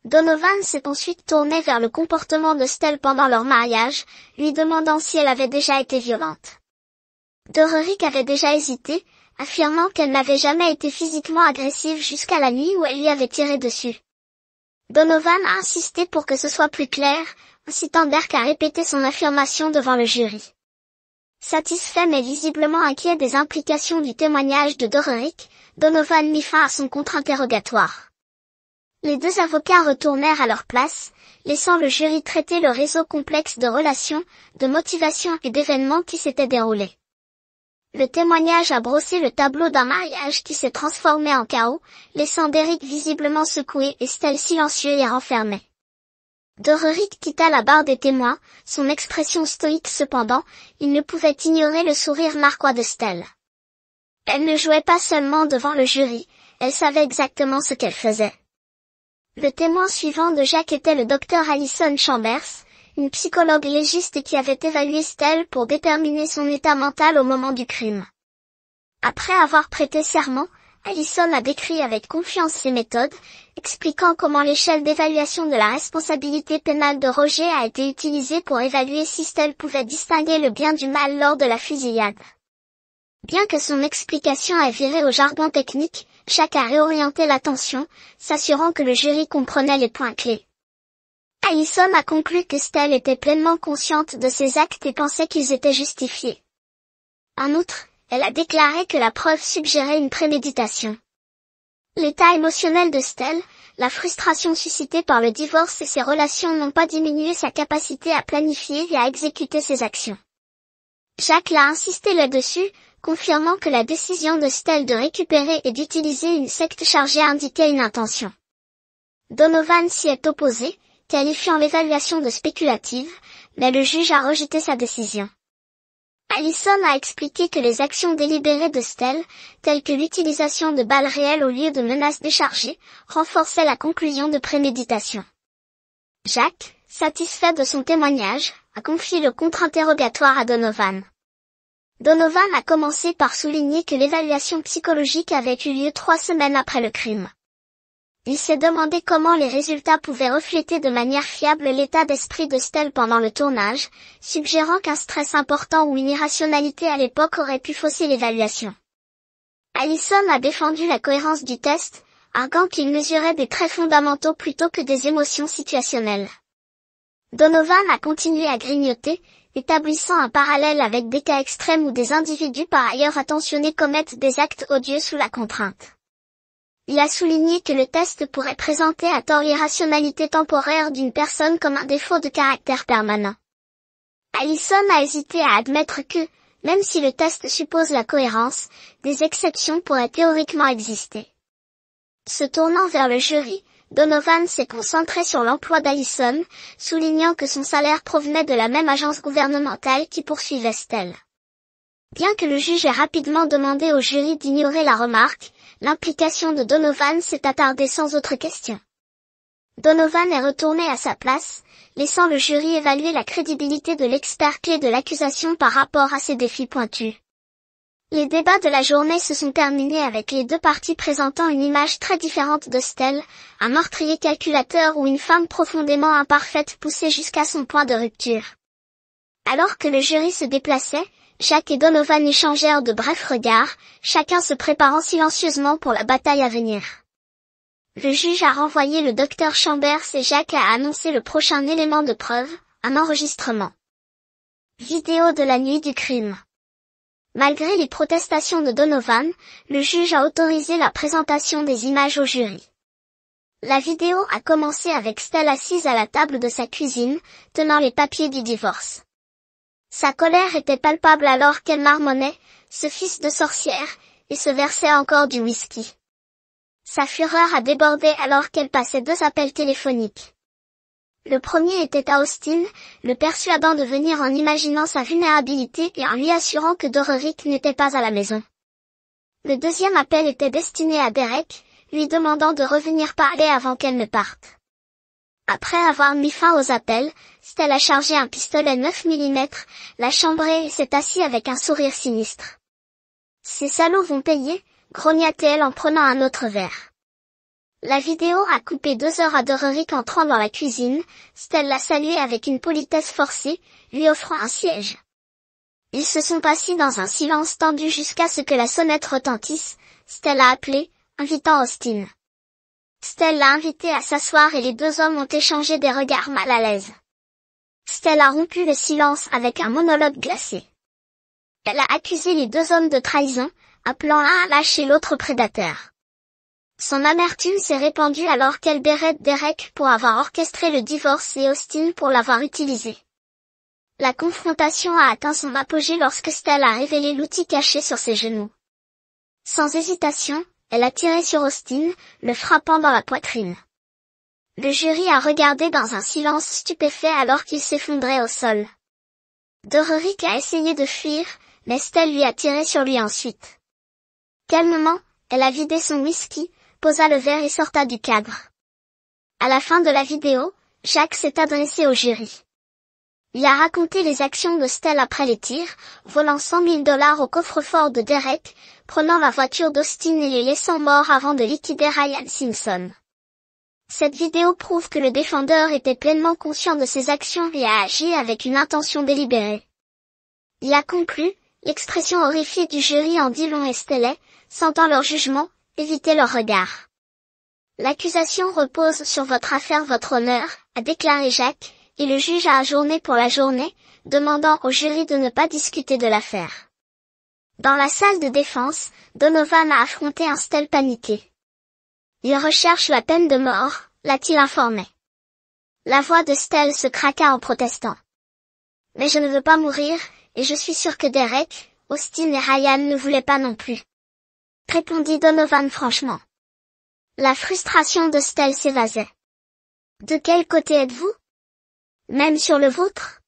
Donovan s'est ensuite tourné vers le comportement de Stell pendant leur mariage, lui demandant si elle avait déjà été violente. Dorerick avait déjà hésité, affirmant qu'elle n'avait jamais été physiquement agressive jusqu'à la nuit où elle lui avait tiré dessus. Donovan a insisté pour que ce soit plus clair, incitant Derek à répéter son affirmation devant le jury. Satisfait mais visiblement inquiet des implications du témoignage de Dorerick, Donovan mit fin à son contre-interrogatoire. Les deux avocats retournèrent à leur place, laissant le jury traiter le réseau complexe de relations, de motivations et d'événements qui s'étaient déroulés. Le témoignage a brossé le tableau d'un mariage qui s'est transformé en chaos, laissant Derek visiblement secoué et Stell silencieux et renfermé. Dorerick quitta la barre des témoins, son expression stoïque cependant, il ne pouvait ignorer le sourire narquois de Stell. Elle ne jouait pas seulement devant le jury, elle savait exactement ce qu'elle faisait. Le témoin suivant de Jack était le docteur Alison Chambers, une psychologue légiste qui avait évalué Stell pour déterminer son état mental au moment du crime. Après avoir prêté serment, Alison a décrit avec confiance ses méthodes, expliquant comment l'échelle d'évaluation de la responsabilité pénale de Roger a été utilisée pour évaluer si Stell pouvait distinguer le bien du mal lors de la fusillade. Bien que son explication ait viré au jargon technique, Jack a réorienté l'attention, s'assurant que le jury comprenait les points clés. Alison a conclu que Stell était pleinement consciente de ses actes et pensait qu'ils étaient justifiés. En outre, elle a déclaré que la preuve suggérait une préméditation. L'état émotionnel de Stell, la frustration suscitée par le divorce et ses relations n'ont pas diminué sa capacité à planifier et à exécuter ses actions. Jack l'a insisté là-dessus, confirmant que la décision de Stell de récupérer et d'utiliser une secte chargée indiquait une intention. Donovan s'y est opposé, qualifiant l'évaluation de spéculative, mais le juge a rejeté sa décision. Alison a expliqué que les actions délibérées de Stell, telles que l'utilisation de balles réelles au lieu de menaces déchargées, renforçaient la conclusion de préméditation. Jack, satisfait de son témoignage, a confié le contre-interrogatoire à Donovan. Donovan a commencé par souligner que l'évaluation psychologique avait eu lieu 3 semaines après le crime. Il s'est demandé comment les résultats pouvaient refléter de manière fiable l'état d'esprit de Stell pendant le tournage, suggérant qu'un stress important ou une irrationalité à l'époque aurait pu fausser l'évaluation. Alison a défendu la cohérence du test, arguant qu'il mesurait des traits fondamentaux plutôt que des émotions situationnelles. Donovan a continué à grignoter, établissant un parallèle avec des cas extrêmes où des individus par ailleurs attentionnés commettent des actes odieux sous la contrainte. Il a souligné que le test pourrait présenter à tort l'irrationalité temporaire d'une personne comme un défaut de caractère permanent. Alison a hésité à admettre que, même si le test suppose la cohérence, des exceptions pourraient théoriquement exister. Se tournant vers le jury, Donovan s'est concentré sur l'emploi d'Allison, soulignant que son salaire provenait de la même agence gouvernementale qui poursuivait Stell. Bien que le juge ait rapidement demandé au jury d'ignorer la remarque, l'implication de Donovan s'est attardée sans autre question. Donovan est retourné à sa place, laissant le jury évaluer la crédibilité de l'expert clé de l'accusation par rapport à ses défis pointus. Les débats de la journée se sont terminés avec les deux parties présentant une image très différente de Stell, un meurtrier calculateur ou une femme profondément imparfaite poussée jusqu'à son point de rupture. Alors que le jury se déplaçait, Jack et Donovan échangèrent de brefs regards, chacun se préparant silencieusement pour la bataille à venir. Le juge a renvoyé le docteur Chambers et Jack a annoncé le prochain élément de preuve, un enregistrement vidéo de la nuit du crime. Malgré les protestations de Donovan, le juge a autorisé la présentation des images au jury. La vidéo a commencé avec Stell assise à la table de sa cuisine, tenant les papiers du divorce. Sa colère était palpable alors qu'elle marmonnait, ce fils de sorcière, et se versait encore du whisky. Sa fureur a débordé alors qu'elle passait 2 appels téléphoniques. Le premier était à Austin, le persuadant de venir en imaginant sa vulnérabilité et en lui assurant que Dorerick n'était pas à la maison. Le deuxième appel était destiné à Derek, lui demandant de revenir parler avant qu'elle ne parte. Après avoir mis fin aux appels, Stell a chargé un pistolet 9 mm, l'a chambré et s'est assis avec un sourire sinistre. « Ces salauds vont payer », grogna-t-elle en prenant un autre verre. La vidéo a coupé 2 heures à Dorerick entrant dans la cuisine, Stell l'a salué avec une politesse forcée, lui offrant un siège. Ils se sont assis dans un silence tendu jusqu'à ce que la sonnette retentisse, Stell a appelé, invitant Austin. Stell l'a invité à s'asseoir et les 2 hommes ont échangé des regards mal à l'aise. Stell a rompu le silence avec un monologue glacé. Elle a accusé les 2 hommes de trahison, appelant l'un à lâcher l'autre prédateur. Son amertume s'est répandue alors qu'elle bérette Derek pour avoir orchestré le divorce et Austin pour l'avoir utilisé. La confrontation a atteint son apogée lorsque Stell a révélé l'outil caché sur ses genoux. Sans hésitation, elle a tiré sur Austin, le frappant dans la poitrine. Le jury a regardé dans un silence stupéfait alors qu'il s'effondrait au sol. Dorerick a essayé de fuir, mais Stell lui a tiré sur lui ensuite. Calmement, elle a vidé son whisky, posa le verre et sorta du cadre. À la fin de la vidéo, Jack s'est adressé au jury. Il a raconté les actions de Stell après les tirs, volant $100 000 au coffre-fort de Derek, prenant la voiture d'Austin et les laissant morts avant de liquider Ryan Simpson. Cette vidéo prouve que le défendeur était pleinement conscient de ses actions et a agi avec une intention délibérée. Il a conclu, l'expression horrifiée du jury en dit long et Stell, sentant leur jugement, évitez leur regard. L'accusation repose sur votre affaire votre honneur, a déclaré Jack, et le juge a ajourné pour la journée, demandant au jury de ne pas discuter de l'affaire. Dans la salle de défense, Donovan a affronté un Stell paniqué. Il recherche la peine de mort, l'a-t-il informé. La voix de Stell se craqua en protestant. Mais je ne veux pas mourir, et je suis sûr que Derek, Austin et Ryan ne voulaient pas non plus. Répondit Donovan franchement. La frustration de Stell s'évasait. De quel côté êtes-vous? Même sur le vôtre?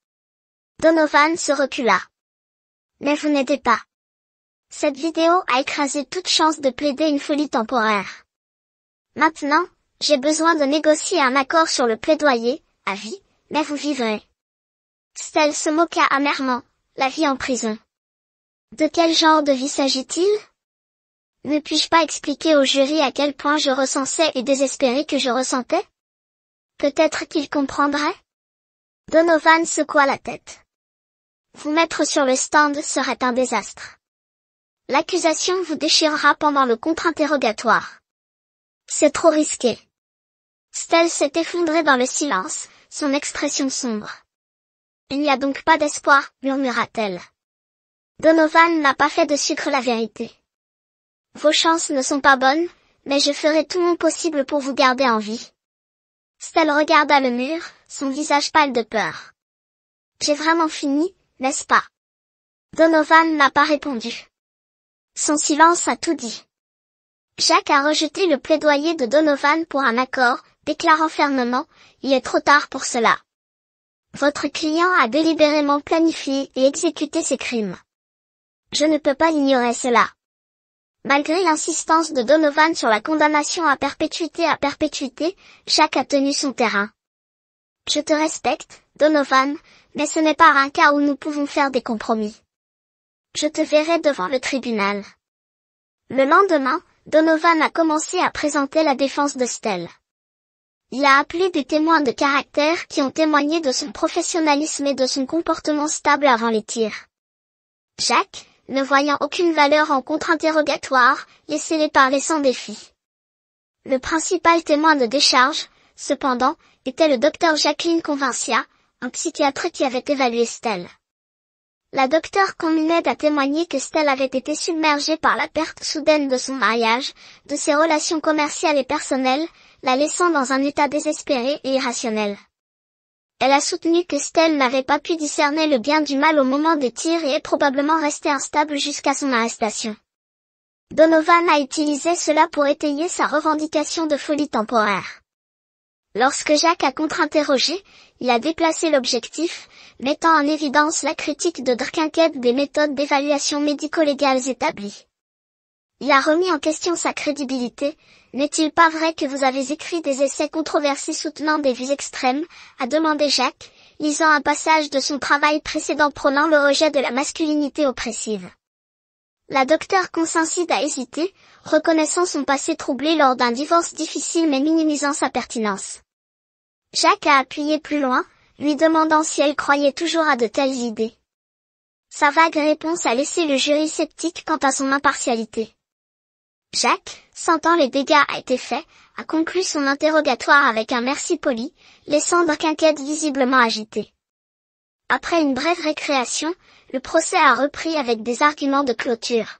Donovan se recula. Mais vous n'aidez pas. Cette vidéo a écrasé toute chance de plaider une folie temporaire. Maintenant, j'ai besoin de négocier un accord sur le plaidoyer, à vie, mais vous vivrez. Stell se moqua amèrement, la vie en prison. De quel genre de vie s'agit-il? Ne puis-je pas expliquer au jury à quel point je ressensais et désespéré que je ressentais? Peut-être qu'il comprendrait? Donovan secoua la tête. Vous mettre sur le stand serait un désastre. L'accusation vous déchirera pendant le contre-interrogatoire. C'est trop risqué. Stell s'est effondrée dans le silence, son expression sombre. Il n'y a donc pas d'espoir, murmura-t-elle. Donovan n'a pas fait de sucre la vérité. Vos chances ne sont pas bonnes, mais je ferai tout mon possible pour vous garder en vie. Stell regarda le mur, son visage pâle de peur. J'ai vraiment fini, n'est-ce pas? Donovan n'a pas répondu. Son silence a tout dit. Jacques a rejeté le plaidoyer de Donovan pour un accord, déclarant fermement, il est trop tard pour cela. Votre client a délibérément planifié et exécuté ces crimes. Je ne peux pas ignorer cela. Malgré l'insistance de Donovan sur la condamnation à perpétuité, Jacques a tenu son terrain. Je te respecte, Donovan, mais ce n'est pas un cas où nous pouvons faire des compromis. Je te verrai devant le tribunal. Le lendemain, Donovan a commencé à présenter la défense de Stell. Il a appelé des témoins de caractère qui ont témoigné de son professionnalisme et de son comportement stable avant les tirs. Jacques, ne voyant aucune valeur en contre-interrogatoire, laissez-les parler sans défi. Le principal témoin de décharge, cependant, était le docteur Jacqueline Convincia, un psychiatre qui avait évalué Stell. La docteure Conmined a témoigné que Stell avait été submergée par la perte soudaine de son mariage, de ses relations commerciales et personnelles, la laissant dans un état désespéré et irrationnel. Elle a soutenu que Stell n'avait pas pu discerner le bien du mal au moment des tirs et est probablement restée instable jusqu'à son arrestation. Donovan a utilisé cela pour étayer sa revendication de folie temporaire. Lorsque Jacques a contre-interrogé, il a déplacé l'objectif, mettant en évidence la critique de Drkinket des méthodes d'évaluation médico-légales établies. Il a remis en question sa crédibilité. N'est-il pas vrai que vous avez écrit des essais controversés soutenant des vues extrêmes, a demandé Jacques, lisant un passage de son travail précédent prônant le rejet de la masculinité oppressive. La docteure Consincide a hésité, reconnaissant son passé troublé lors d'un divorce difficile mais minimisant sa pertinence. Jacques a appuyé plus loin, lui demandant si elle croyait toujours à de telles idées. Sa vague réponse a laissé le jury sceptique quant à son impartialité. Jacques, sentant les dégâts a été faits, a conclu son interrogatoire avec un merci poli, laissant Drkinket visiblement agité. Après une brève récréation, le procès a repris avec des arguments de clôture.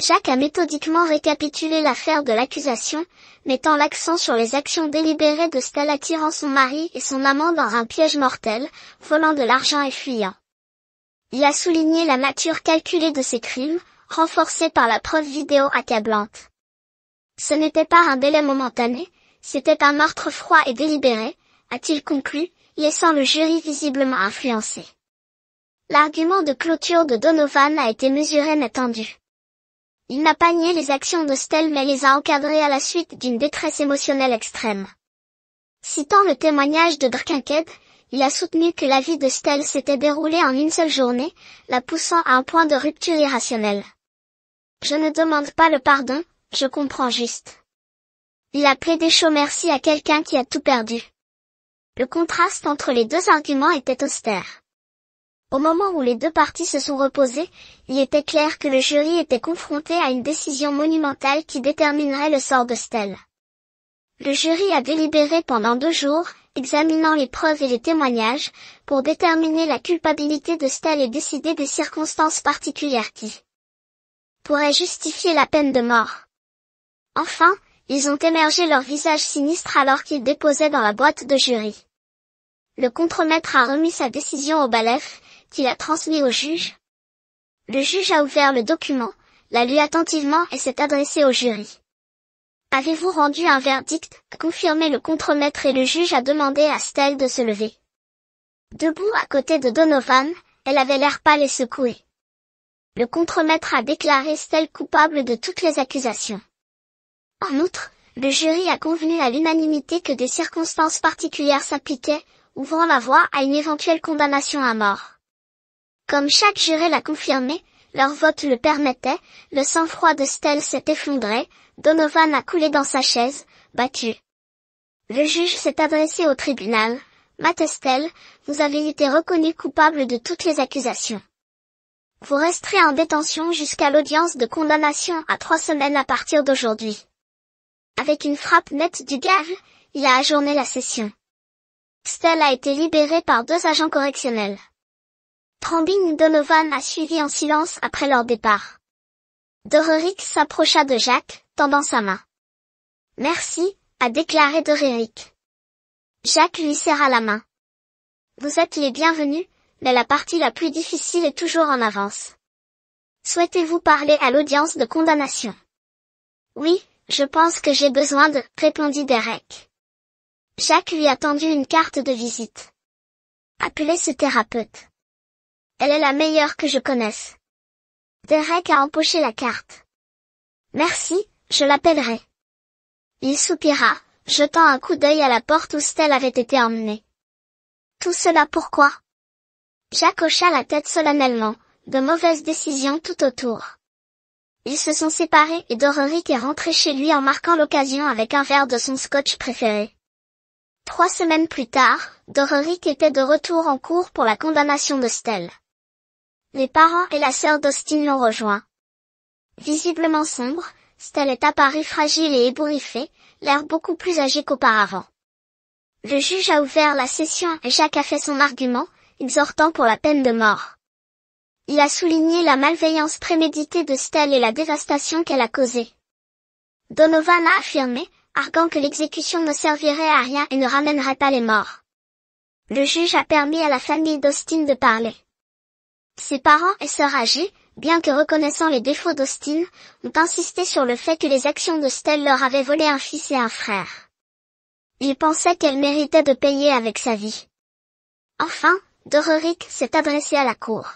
Jacques a méthodiquement récapitulé l'affaire de l'accusation, mettant l'accent sur les actions délibérées de Stell attirant son mari et son amant dans un piège mortel, volant de l'argent et fuyant. Il a souligné la nature calculée de ces crimes, renforcée par la preuve vidéo accablante. Ce n'était pas un délai momentané, c'était un meurtre froid et délibéré, a-t-il conclu, laissant le jury visiblement influencé. L'argument de clôture de Donovan a été mesuré mais tendu. Il n'a pas nié les actions de Stell mais les a encadrées à la suite d'une détresse émotionnelle extrême. Citant le témoignage de Drkinket, il a soutenu que la vie de Stell s'était déroulée en une seule journée, la poussant à un point de rupture irrationnelle. Je ne demande pas le pardon, je comprends juste. Il a plaidé chaud merci à quelqu'un qui a tout perdu. Le contraste entre les deux arguments était austère. Au moment où les deux parties se sont reposées, il était clair que le jury était confronté à une décision monumentale qui déterminerait le sort de Stell. Le jury a délibéré pendant 2 jours, examinant les preuves et les témoignages, pour déterminer la culpabilité de Stell et décider des circonstances particulières qui pourraient justifier la peine de mort. Enfin, ils ont émergé leur visage sinistre alors qu'ils déposaient dans la boîte de jury. Le contremaître a remis sa décision au balef, qui l'a transmis au juge. Le juge a ouvert le document, l'a lu attentivement et s'est adressé au jury. Avez-vous rendu un verdict, a confirmé le contremaître et le juge a demandé à Stell de se lever. Debout à côté de Donovan, elle avait l'air pâle et secouée. Le contremaître a déclaré Stell coupable de toutes les accusations. En outre, le jury a convenu à l'unanimité que des circonstances particulières s'appliquaient, ouvrant la voie à une éventuelle condamnation à mort. Comme chaque juré l'a confirmé, leur vote le permettait, le sang-froid de Stell s'est effondré, Donovan a coulé dans sa chaise, battu. Le juge s'est adressé au tribunal. Matt et Stell, vous avez été reconnu coupable de toutes les accusations. Vous resterez en détention jusqu'à l'audience de condamnation à 3 semaines à partir d'aujourd'hui. Avec une frappe nette du gavel, il a ajourné la session. Stell a été libéré par 2 agents correctionnels. Trombin Donovan a suivi en silence après leur départ. Dorerick s'approcha de Jacques, tendant sa main. Merci, a déclaré Dorerick. Jacques lui serra la main. Vous êtes les bienvenus, mais la partie la plus difficile est toujours en avance. Souhaitez-vous parler à l'audience de condamnation? Oui, je pense que j'ai besoin de, répondit Derek. Jacques lui a tendu une carte de visite. Appelez ce thérapeute. Elle est la meilleure que je connaisse. Derek a empoché la carte. Merci, je l'appellerai. Il soupira, jetant un coup d'œil à la porte où Stell avait été emmenée. Tout cela pourquoi? Jacques hocha la tête solennellement, de mauvaises décisions tout autour. Ils se sont séparés et Dorerick est rentré chez lui en marquant l'occasion avec un verre de son scotch préféré. 3 semaines plus tard, Dorerick était de retour en cours pour la condamnation de Stell. Les parents et la sœur d'Austin l'ont rejoint. Visiblement sombre, Stell est apparu fragile et ébouriffé, l'air beaucoup plus âgé qu'auparavant. Le juge a ouvert la session et Jacques a fait son argument, exhortant pour la peine de mort. Il a souligné la malveillance préméditée de Stell et la dévastation qu'elle a causée. Donovan a affirmé, arguant que l'exécution ne servirait à rien et ne ramènerait pas les morts. Le juge a permis à la famille d'Austin de parler. Ses parents et sœurs âgées, bien que reconnaissant les défauts d'Austin, ont insisté sur le fait que les actions de Stell leur avaient volé un fils et un frère. Ils pensaient qu'elle méritait de payer avec sa vie. Enfin, Dorerick s'est adressé à la cour.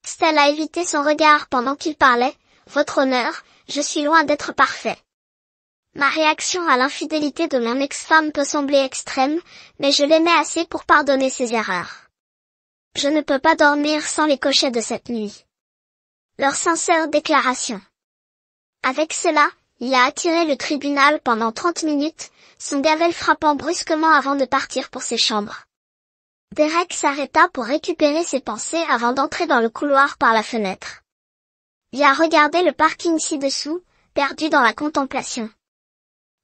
Stell a évité son regard pendant qu'il parlait. « Votre honneur, je suis loin d'être parfait. Ma réaction à l'infidélité de mon ex-femme peut sembler extrême, mais je l'aimais assez pour pardonner ses erreurs. Je ne peux pas dormir sans les cochers de cette nuit. » Leur sincère déclaration. Avec cela, il a attiré le tribunal pendant 30 minutes, son gavel frappant brusquement avant de partir pour ses chambres. Derek s'arrêta pour récupérer ses pensées avant d'entrer dans le couloir par la fenêtre. Il a regardé le parking ci-dessous, perdu dans la contemplation.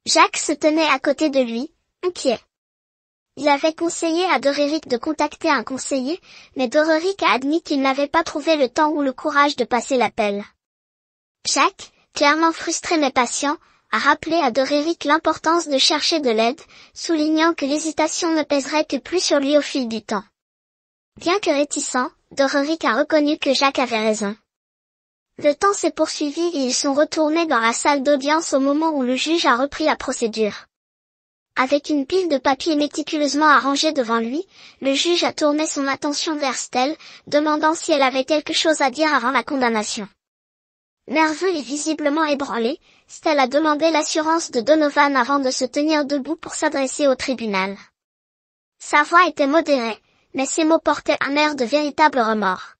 Jacques se tenait à côté de lui, inquiet. Il avait conseillé à Dorerick de contacter un conseiller, mais Dorerick a admis qu'il n'avait pas trouvé le temps ou le courage de passer l'appel. Jacques, clairement frustré mais patient, a rappelé à Dorerick l'importance de chercher de l'aide, soulignant que l'hésitation ne pèserait que plus sur lui au fil du temps. Bien que réticent, Dorerick a reconnu que Jacques avait raison. Le temps s'est poursuivi et ils sont retournés dans la salle d'audience au moment où le juge a repris la procédure. Avec une pile de papiers méticuleusement arrangés devant lui, le juge a tourné son attention vers Stell, demandant si elle avait quelque chose à dire avant la condamnation. Nerveux et visiblement ébranlé, Stell a demandé l'assurance de Donovan avant de se tenir debout pour s'adresser au tribunal. Sa voix était modérée, mais ses mots portaient un air de véritable remords.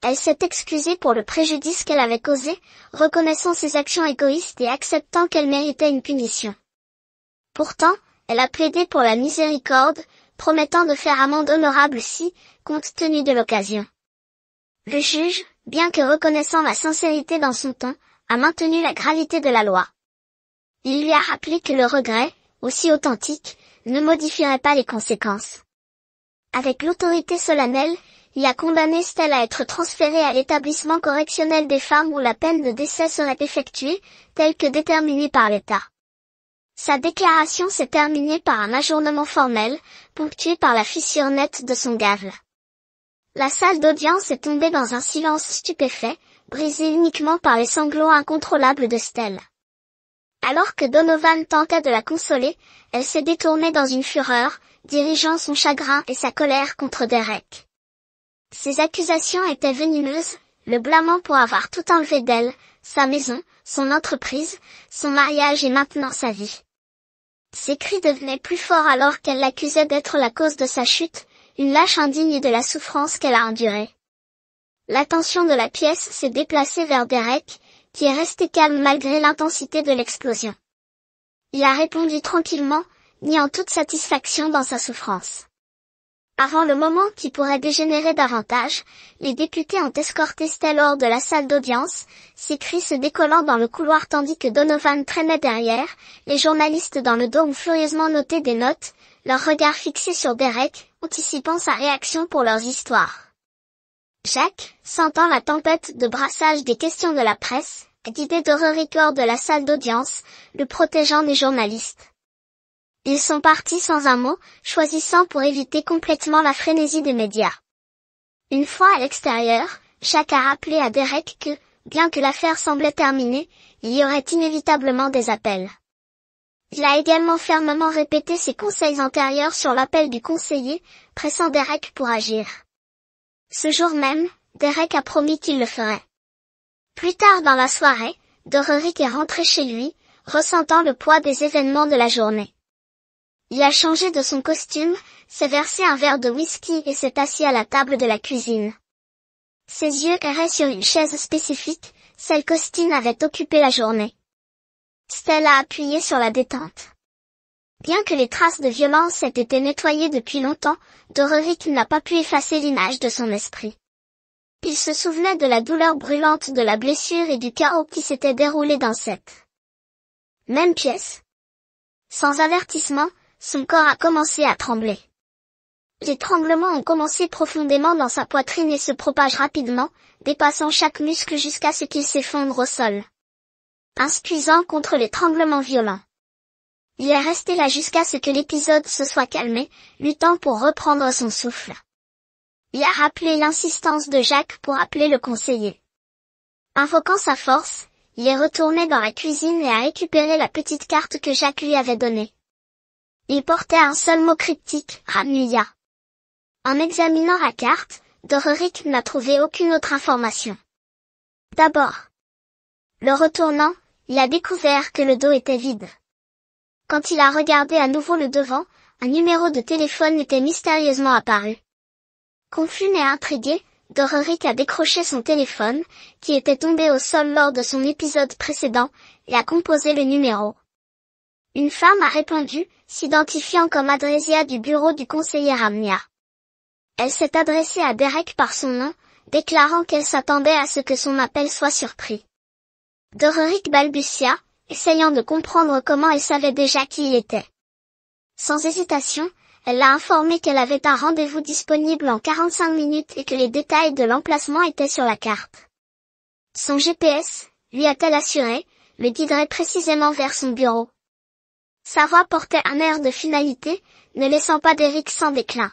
Elle s'est excusée pour le préjudice qu'elle avait causé, reconnaissant ses actions égoïstes et acceptant qu'elle méritait une punition. Pourtant, elle a plaidé pour la miséricorde, promettant de faire amende honorable si, compte tenu de l'occasion. Le juge, bien que reconnaissant la sincérité dans son ton, a maintenu la gravité de la loi. Il lui a rappelé que le regret, aussi authentique, ne modifierait pas les conséquences. Avec l'autorité solennelle, il a condamné Stell à être transférée à l'établissement correctionnel des femmes où la peine de décès serait effectuée, telle que déterminée par l'État. Sa déclaration s'est terminée par un ajournement formel, ponctué par la fissure nette de son gavel. La salle d'audience est tombée dans un silence stupéfait, brisé uniquement par les sanglots incontrôlables de Stell. Alors que Donovan tentait de la consoler, elle s'est détournée dans une fureur, dirigeant son chagrin et sa colère contre Derek. Ses accusations étaient venimeuses, le blâmant pour avoir tout enlevé d'elle, sa maison, son entreprise, son mariage et maintenant sa vie. Ses cris devenaient plus forts alors qu'elle l'accusait d'être la cause de sa chute, une lâche indigne de la souffrance qu'elle a endurée. L'attention de la pièce s'est déplacée vers Derek, qui est resté calme malgré l'intensité de l'explosion. Il a répondu tranquillement, niant toute satisfaction dans sa souffrance. Avant le moment qui pourrait dégénérer davantage, les députés ont escorté Stell hors de la salle d'audience, ses cris se décollant dans le couloir tandis que Donovan traînait derrière, les journalistes dans le dos ont furieusement noté des notes, leurs regards fixés sur Derek, anticipant sa réaction pour leurs histoires. Jacques, sentant la tempête de brassage des questions de la presse, a guidé Dorerick hors de la salle d'audience, le protégeant des journalistes. Ils sont partis sans un mot, choisissant pour éviter complètement la frénésie des médias. Une fois à l'extérieur, Jacques a rappelé à Derek que, bien que l'affaire semblait terminée, il y aurait inévitablement des appels. Il a également fermement répété ses conseils antérieurs sur l'appel du conseiller, pressant Derek pour agir. Ce jour même, Derek a promis qu'il le ferait. Plus tard dans la soirée, Dorerick est rentré chez lui, ressentant le poids des événements de la journée. Il a changé de son costume, s'est versé un verre de whisky et s'est assis à la table de la cuisine. Ses yeux erraient sur une chaise spécifique, celle qu'Austin avait occupée la journée. Stella a appuyé sur la détente. Bien que les traces de violence aient été nettoyées depuis longtemps, Dorerick n'a pas pu effacer l'image de son esprit. Il se souvenait de la douleur brûlante de la blessure et du chaos qui s'était déroulé dans cette même pièce. Sans avertissement, son corps a commencé à trembler. Les tremblements ont commencé profondément dans sa poitrine et se propagent rapidement, dépassant chaque muscle jusqu'à ce qu'il s'effondre au sol. Inspuisant contre les tremblements violents. Il est resté là jusqu'à ce que l'épisode se soit calmé, luttant pour reprendre son souffle. Il a rappelé l'insistance de Jacques pour appeler le conseiller. Invoquant sa force, il est retourné dans la cuisine et a récupéré la petite carte que Jacques lui avait donnée. Il portait un seul mot cryptique, Ramuya. En examinant la carte, Dorerick n'a trouvé aucune autre information. D'abord, le retournant, il a découvert que le dos était vide. Quand il a regardé à nouveau le devant, un numéro de téléphone était mystérieusement apparu. Confus et intrigué, Dorerick a décroché son téléphone, qui était tombé au sol lors de son épisode précédent, et a composé le numéro. Une femme a répondu, s'identifiant comme Adrésia du bureau du conseiller Ramnia. Elle s'est adressée à Derek par son nom, déclarant qu'elle s'attendait à ce que son appel soit surpris. Dorerick balbutia, essayant de comprendre comment elle savait déjà qui il était. Sans hésitation, elle l'a informé qu'elle avait un rendez-vous disponible en 45 minutes et que les détails de l'emplacement étaient sur la carte. Son GPS, lui a-t-elle assuré, le guiderait précisément vers son bureau. Sa voix portait un air de finalité, ne laissant pas Derek sans déclin.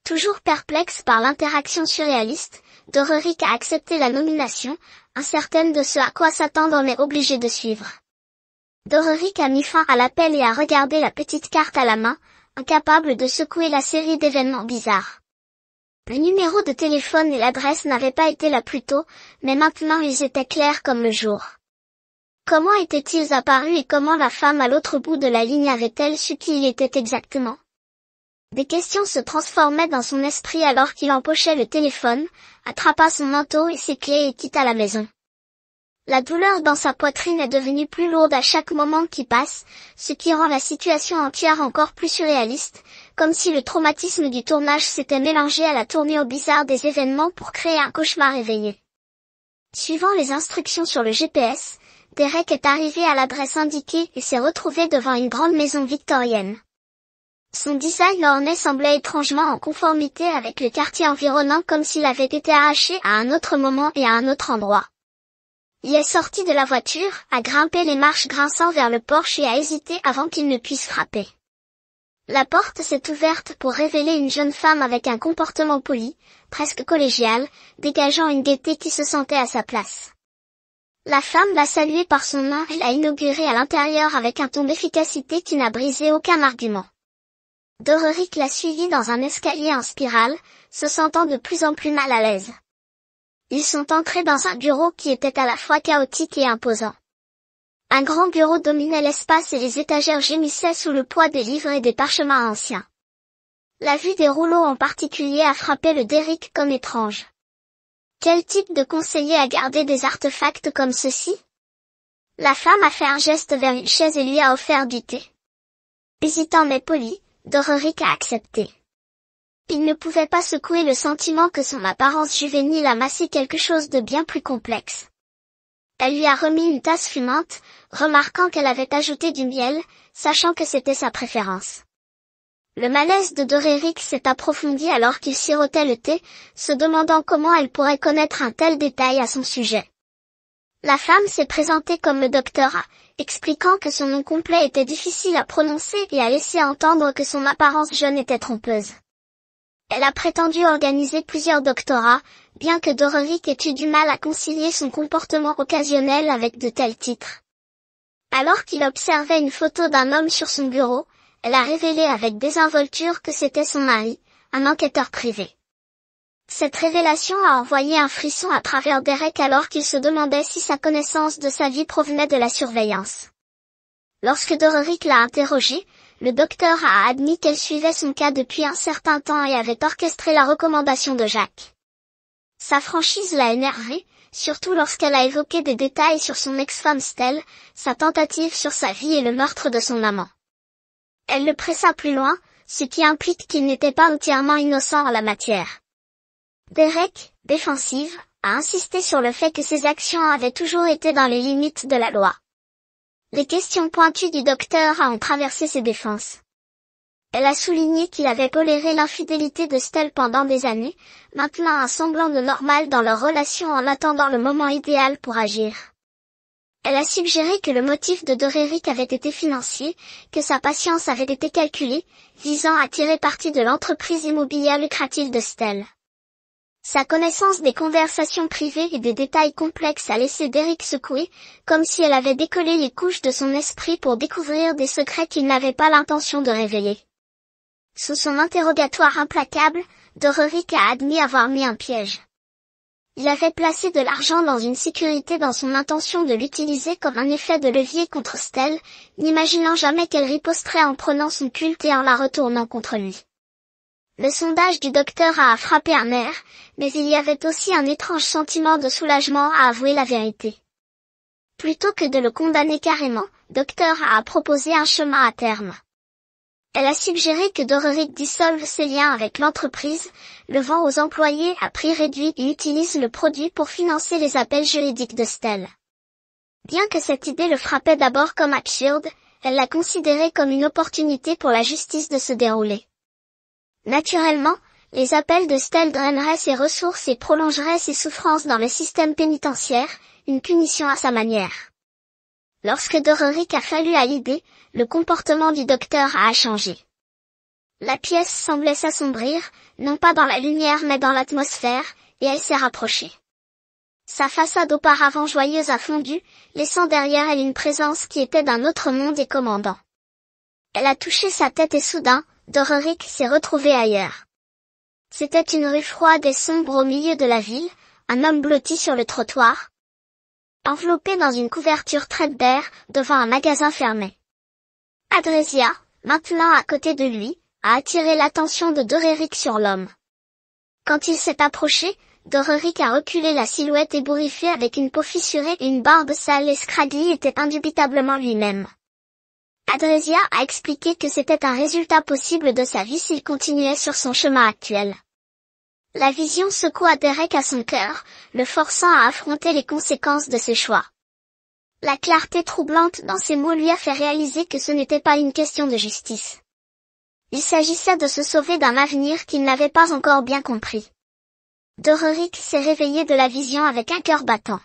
Toujours perplexe par l'interaction surréaliste, Dorerick a accepté la nomination, incertaine de ce à quoi s'attendre mais obligée de suivre. Dorerick a mis fin à l'appel et a regardé la petite carte à la main, incapable de secouer la série d'événements bizarres. Le numéro de téléphone et l'adresse n'avaient pas été là plus tôt, mais maintenant ils étaient clairs comme le jour. Comment étaient-ils apparus et comment la femme à l'autre bout de la ligne avait-elle su qui il était exactement? Des questions se transformaient dans son esprit alors qu'il empochait le téléphone, attrapa son manteau et ses clés et quitta la maison. La douleur dans sa poitrine est devenue plus lourde à chaque moment qui passe, ce qui rend la situation entière encore plus surréaliste, comme si le traumatisme du tournage s'était mélangé à la tournure bizarre des événements pour créer un cauchemar éveillé. Suivant les instructions sur le GPS, Derek est arrivé à l'adresse indiquée et s'est retrouvé devant une grande maison victorienne. Son design orné semblait étrangement en conformité avec le quartier environnant comme s'il avait été arraché à un autre moment et à un autre endroit. Il est sorti de la voiture, a grimpé les marches grinçant vers le porche et a hésité avant qu'il ne puisse frapper. La porte s'est ouverte pour révéler une jeune femme avec un comportement poli, presque collégial, dégageant une gaieté qui se sentait à sa place. La femme l'a salué par son nom et l'a inauguré à l'intérieur avec un ton d'efficacité qui n'a brisé aucun argument. Dorerick l'a suivi dans un escalier en spirale, se sentant de plus en plus mal à l'aise. Ils sont entrés dans un bureau qui était à la fois chaotique et imposant. Un grand bureau dominait l'espace et les étagères gémissaient sous le poids des livres et des parchemins anciens. La vue des rouleaux en particulier a frappé le Derek comme étrange. Quel type de conseiller a gardé des artefacts comme ceci? La femme a fait un geste vers une chaise et lui a offert du thé. Hésitant mais poli, Dorerick a accepté. Il ne pouvait pas secouer le sentiment que son apparence juvénile amassait quelque chose de bien plus complexe. Elle lui a remis une tasse fumante, remarquant qu'elle avait ajouté du miel, sachant que c'était sa préférence. Le malaise de Dorerick s'est approfondi alors qu'il sirotait le thé, se demandant comment elle pourrait connaître un tel détail à son sujet. La femme s'est présentée comme le docteur A, expliquant que son nom complet était difficile à prononcer et a laissé entendre que son apparence jeune était trompeuse. Elle a prétendu organiser plusieurs doctorats, bien que Dorerick ait eu du mal à concilier son comportement occasionnel avec de tels titres. Alors qu'il observait une photo d'un homme sur son bureau, elle a révélé avec désinvolture que c'était son mari, un enquêteur privé. Cette révélation a envoyé un frisson à travers Derek alors qu'il se demandait si sa connaissance de sa vie provenait de la surveillance. Lorsque Dorerick l'a interrogé, le docteur a admis qu'elle suivait son cas depuis un certain temps et avait orchestré la recommandation de Jack. Sa franchise l'a énervée, surtout lorsqu'elle a évoqué des détails sur son ex-femme Stell, sa tentative sur sa vie et le meurtre de son amant. Elle le pressa plus loin, ce qui implique qu'il n'était pas entièrement innocent en la matière. Derek, défensive, a insisté sur le fait que ses actions avaient toujours été dans les limites de la loi. Les questions pointues du docteur ont traversé ses défenses. Elle a souligné qu'il avait toléré l'infidélité de Stell pendant des années, maintenant un semblant de normal dans leur relation en attendant le moment idéal pour agir. Elle a suggéré que le motif de Dorerick avait été financier, que sa patience avait été calculée, visant à tirer parti de l'entreprise immobilière lucrative de Stell. Sa connaissance des conversations privées et des détails complexes a laissé Derek secoué, comme si elle avait décollé les couches de son esprit pour découvrir des secrets qu'il n'avait pas l'intention de révéler. Sous son interrogatoire implacable, Dorerick a admis avoir mis un piège. Il avait placé de l'argent dans une sécurité dans son intention de l'utiliser comme un effet de levier contre Stell, n'imaginant jamais qu'elle riposterait en prenant son culte et en la retournant contre lui. Le sondage du docteur a frappé un nerf, mais il y avait aussi un étrange sentiment de soulagement à avouer la vérité. Plutôt que de le condamner carrément, docteur a proposé un chemin à terme. Elle a suggéré que Dorerick dissolve ses liens avec l'entreprise, le vend aux employés à prix réduit et utilise le produit pour financer les appels juridiques de Stell. Bien que cette idée le frappait d'abord comme absurde, elle l'a considérée comme une opportunité pour la justice de se dérouler. Naturellement, les appels de Stell draineraient ses ressources et prolongeraient ses souffrances dans le système pénitentiaire, une punition à sa manière. Lorsque Dorerick a fallu à l'idée, le comportement du docteur a changé. La pièce semblait s'assombrir, non pas dans la lumière mais dans l'atmosphère, et elle s'est rapprochée. Sa façade auparavant joyeuse a fondu, laissant derrière elle une présence qui était d'un autre monde et commandant. Elle a touché sa tête et soudain, Dorerick s'est retrouvé ailleurs. C'était une rue froide et sombre au milieu de la ville, un homme blotti sur le trottoir, enveloppé dans une couverture threadbare, devant un magasin fermé. Adresia, maintenant à côté de lui, a attiré l'attention de Dorerick sur l'homme. Quand il s'est approché, Dorerick a reculé, la silhouette ébouriffée avec une peau fissurée et une barbe sale et scraggy était indubitablement lui-même. Adresia a expliqué que c'était un résultat possible de sa vie s'il continuait sur son chemin actuel. La vision secoua Derek à son cœur, le forçant à affronter les conséquences de ses choix. La clarté troublante dans ses mots lui a fait réaliser que ce n'était pas une question de justice. Il s'agissait de se sauver d'un avenir qu'il n'avait pas encore bien compris. Dorerick s'est réveillé de la vision avec un cœur battant.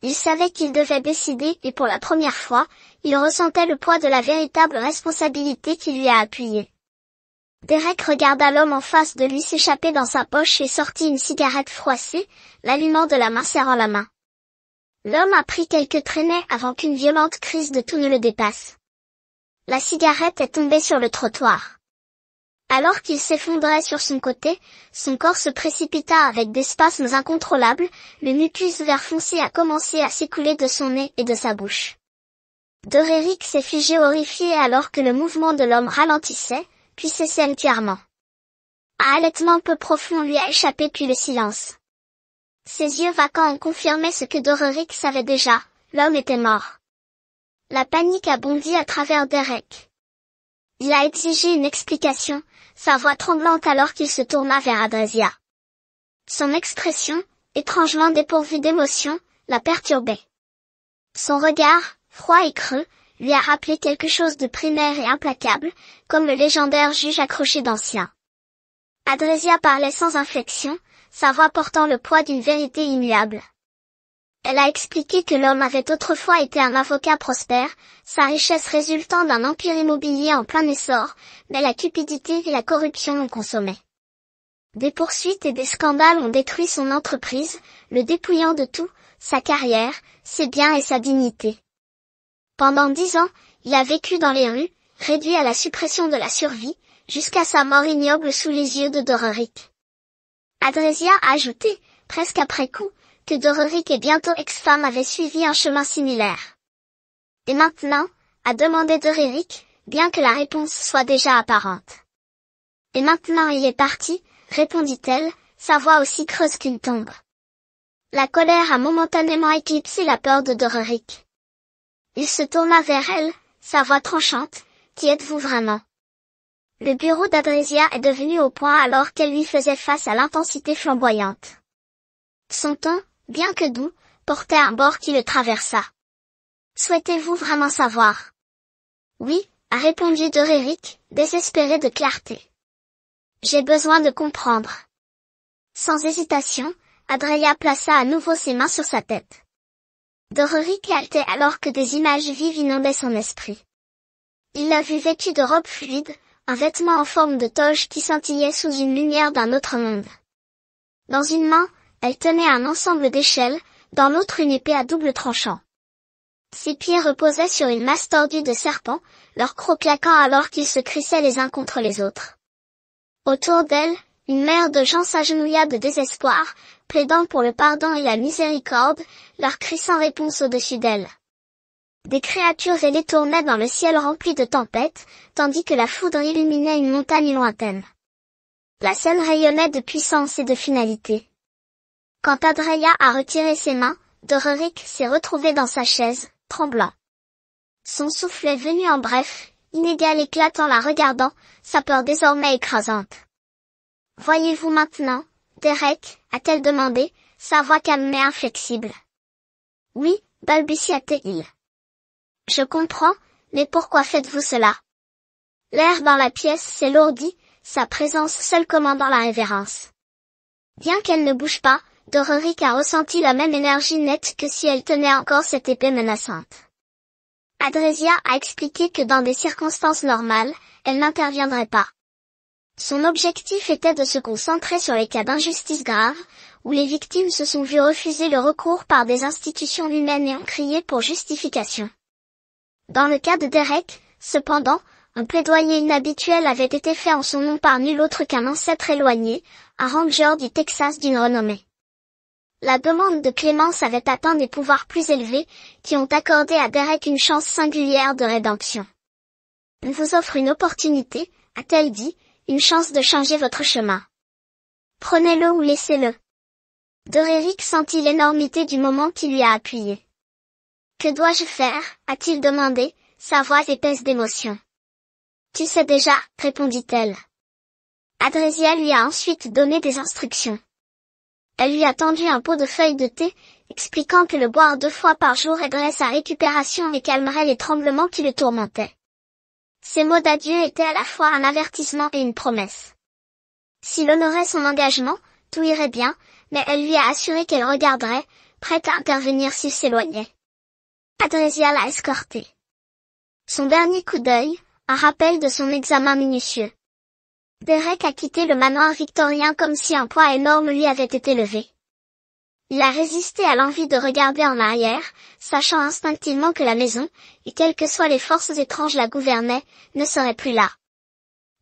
Il savait qu'il devait décider et pour la première fois, il ressentait le poids de la véritable responsabilité qui lui a appuyé. Derek regarda l'homme en face de lui s'échapper dans sa poche et sortit une cigarette froissée, l'allumant de la main serrant la main. L'homme a pris quelques traînées avant qu'une violente crise de toux ne le dépasse. La cigarette est tombée sur le trottoir. Alors qu'il s'effondrait sur son côté, son corps se précipita avec des spasmes incontrôlables, le mucus vert foncé a commencé à s'écouler de son nez et de sa bouche. Dorerick s'est figé horrifié alors que le mouvement de l'homme ralentissait, puis cessait entièrement. Un halètement peu profond lui a échappé puis le silence. Ses yeux vacants ont confirmé ce que Dorerick savait déjà, l'homme était mort. La panique a bondi à travers Derek. Il a exigé une explication, sa voix tremblante alors qu'il se tourna vers Adresia. Son expression, étrangement dépourvue d'émotion, la perturbait. Son regard, froid et creux, lui a rappelé quelque chose de primaire et implacable, comme le légendaire juge accroché d'ancien. Adresia parlait sans inflexion, sa voix portant le poids d'une vérité immuable. Elle a expliqué que l'homme avait autrefois été un avocat prospère, sa richesse résultant d'un empire immobilier en plein essor, mais la cupidité et la corruption l'ont consommé. Des poursuites et des scandales ont détruit son entreprise, le dépouillant de tout, sa carrière, ses biens et sa dignité. Pendant 10 ans, il a vécu dans les rues, réduit à la suppression de la survie, jusqu'à sa mort ignoble sous les yeux de Doreric. Adrésia a ajouté, presque après coup, que Doreric et bientôt ex-femme avaient suivi un chemin similaire. Et maintenant, a demandé Doreric, bien que la réponse soit déjà apparente. Et maintenant il est parti, répondit-elle, sa voix aussi creuse qu'une tombe. La colère a momentanément éclipsé la peur de Doreric. Il se tourna vers elle, sa voix tranchante, qui êtes-vous vraiment? Le bureau d'Adrésia est devenu au point alors qu'elle lui faisait face à l'intensité flamboyante. Son ton, bien que doux, portait un bord qui le traversa. Souhaitez-vous vraiment savoir? Oui, a répondu Doreric, désespéré de clarté. J'ai besoin de comprendre. Sans hésitation, Adréa plaça à nouveau ses mains sur sa tête. Doreric haletait alors que des images vives inondaient son esprit. Il l'a vue vêtue de robes fluides, un vêtement en forme de toge qui scintillait sous une lumière d'un autre monde. Dans une main, elle tenait un ensemble d'échelles, dans l'autre une épée à double tranchant. Ses pieds reposaient sur une masse tordue de serpents, leurs crocs claquant alors qu'ils se crissaient les uns contre les autres. Autour d'elle, une mer de gens s'agenouilla de désespoir, plaidant pour le pardon et la miséricorde, leurs cris sans réponse au-dessus d'elle. Des créatures ailées tournaient dans le ciel rempli de tempêtes, tandis que la foudre illuminait une montagne lointaine. La scène rayonnait de puissance et de finalité. Quand Adréa a retiré ses mains, Doreric s'est retrouvé dans sa chaise, tremblant. Son souffle est venu en bref, inégal éclat en la regardant, sa peur désormais écrasante. « Voyez-vous maintenant, Derek ?» a-t-elle demandé, sa voix calme mais inflexible. « Oui, » balbutia-t-il. « Je comprends, mais pourquoi faites-vous cela ?» L'air dans la pièce s'élourdit, sa présence seule commandant la révérence. Bien qu'elle ne bouge pas, Doreric a ressenti la même énergie nette que si elle tenait encore cette épée menaçante. Adrésia a expliqué que dans des circonstances normales, elle n'interviendrait pas. Son objectif était de se concentrer sur les cas d'injustice grave, où les victimes se sont vues refuser le recours par des institutions humaines et ont crié pour justification. Dans le cas de Derek, cependant, un plaidoyer inhabituel avait été fait en son nom par nul autre qu'un ancêtre éloigné, un ranger du Texas d'une renommée. La demande de clémence avait atteint des pouvoirs plus élevés, qui ont accordé à Derek une chance singulière de rédemption. « On vous offre une opportunité, » a-t-elle dit, « une chance de changer votre chemin. Prenez-le ou laissez-le. » Doreric sentit l'énormité du moment qui lui a appuyé. « Que dois-je faire ?» a-t-il demandé, sa voix épaisse d'émotion. « Tu sais déjà, » répondit-elle. Adrésia lui a ensuite donné des instructions. Elle lui a tendu un pot de feuilles de thé, expliquant que le boire 2 fois par jour aiderait sa récupération et calmerait les tremblements qui le tourmentaient. Ces mots d'adieu étaient à la fois un avertissement et une promesse. S'il honorait son engagement, tout irait bien, mais elle lui a assuré qu'elle regarderait, prête à intervenir s'il s'éloignait. Adrésia l'a escorté. Son dernier coup d'œil, un rappel de son examen minutieux. Derek a quitté le manoir victorien comme si un poids énorme lui avait été levé. Il a résisté à l'envie de regarder en arrière, sachant instinctivement que la maison, et quelles que soient les forces étranges la gouvernaient, ne serait plus là.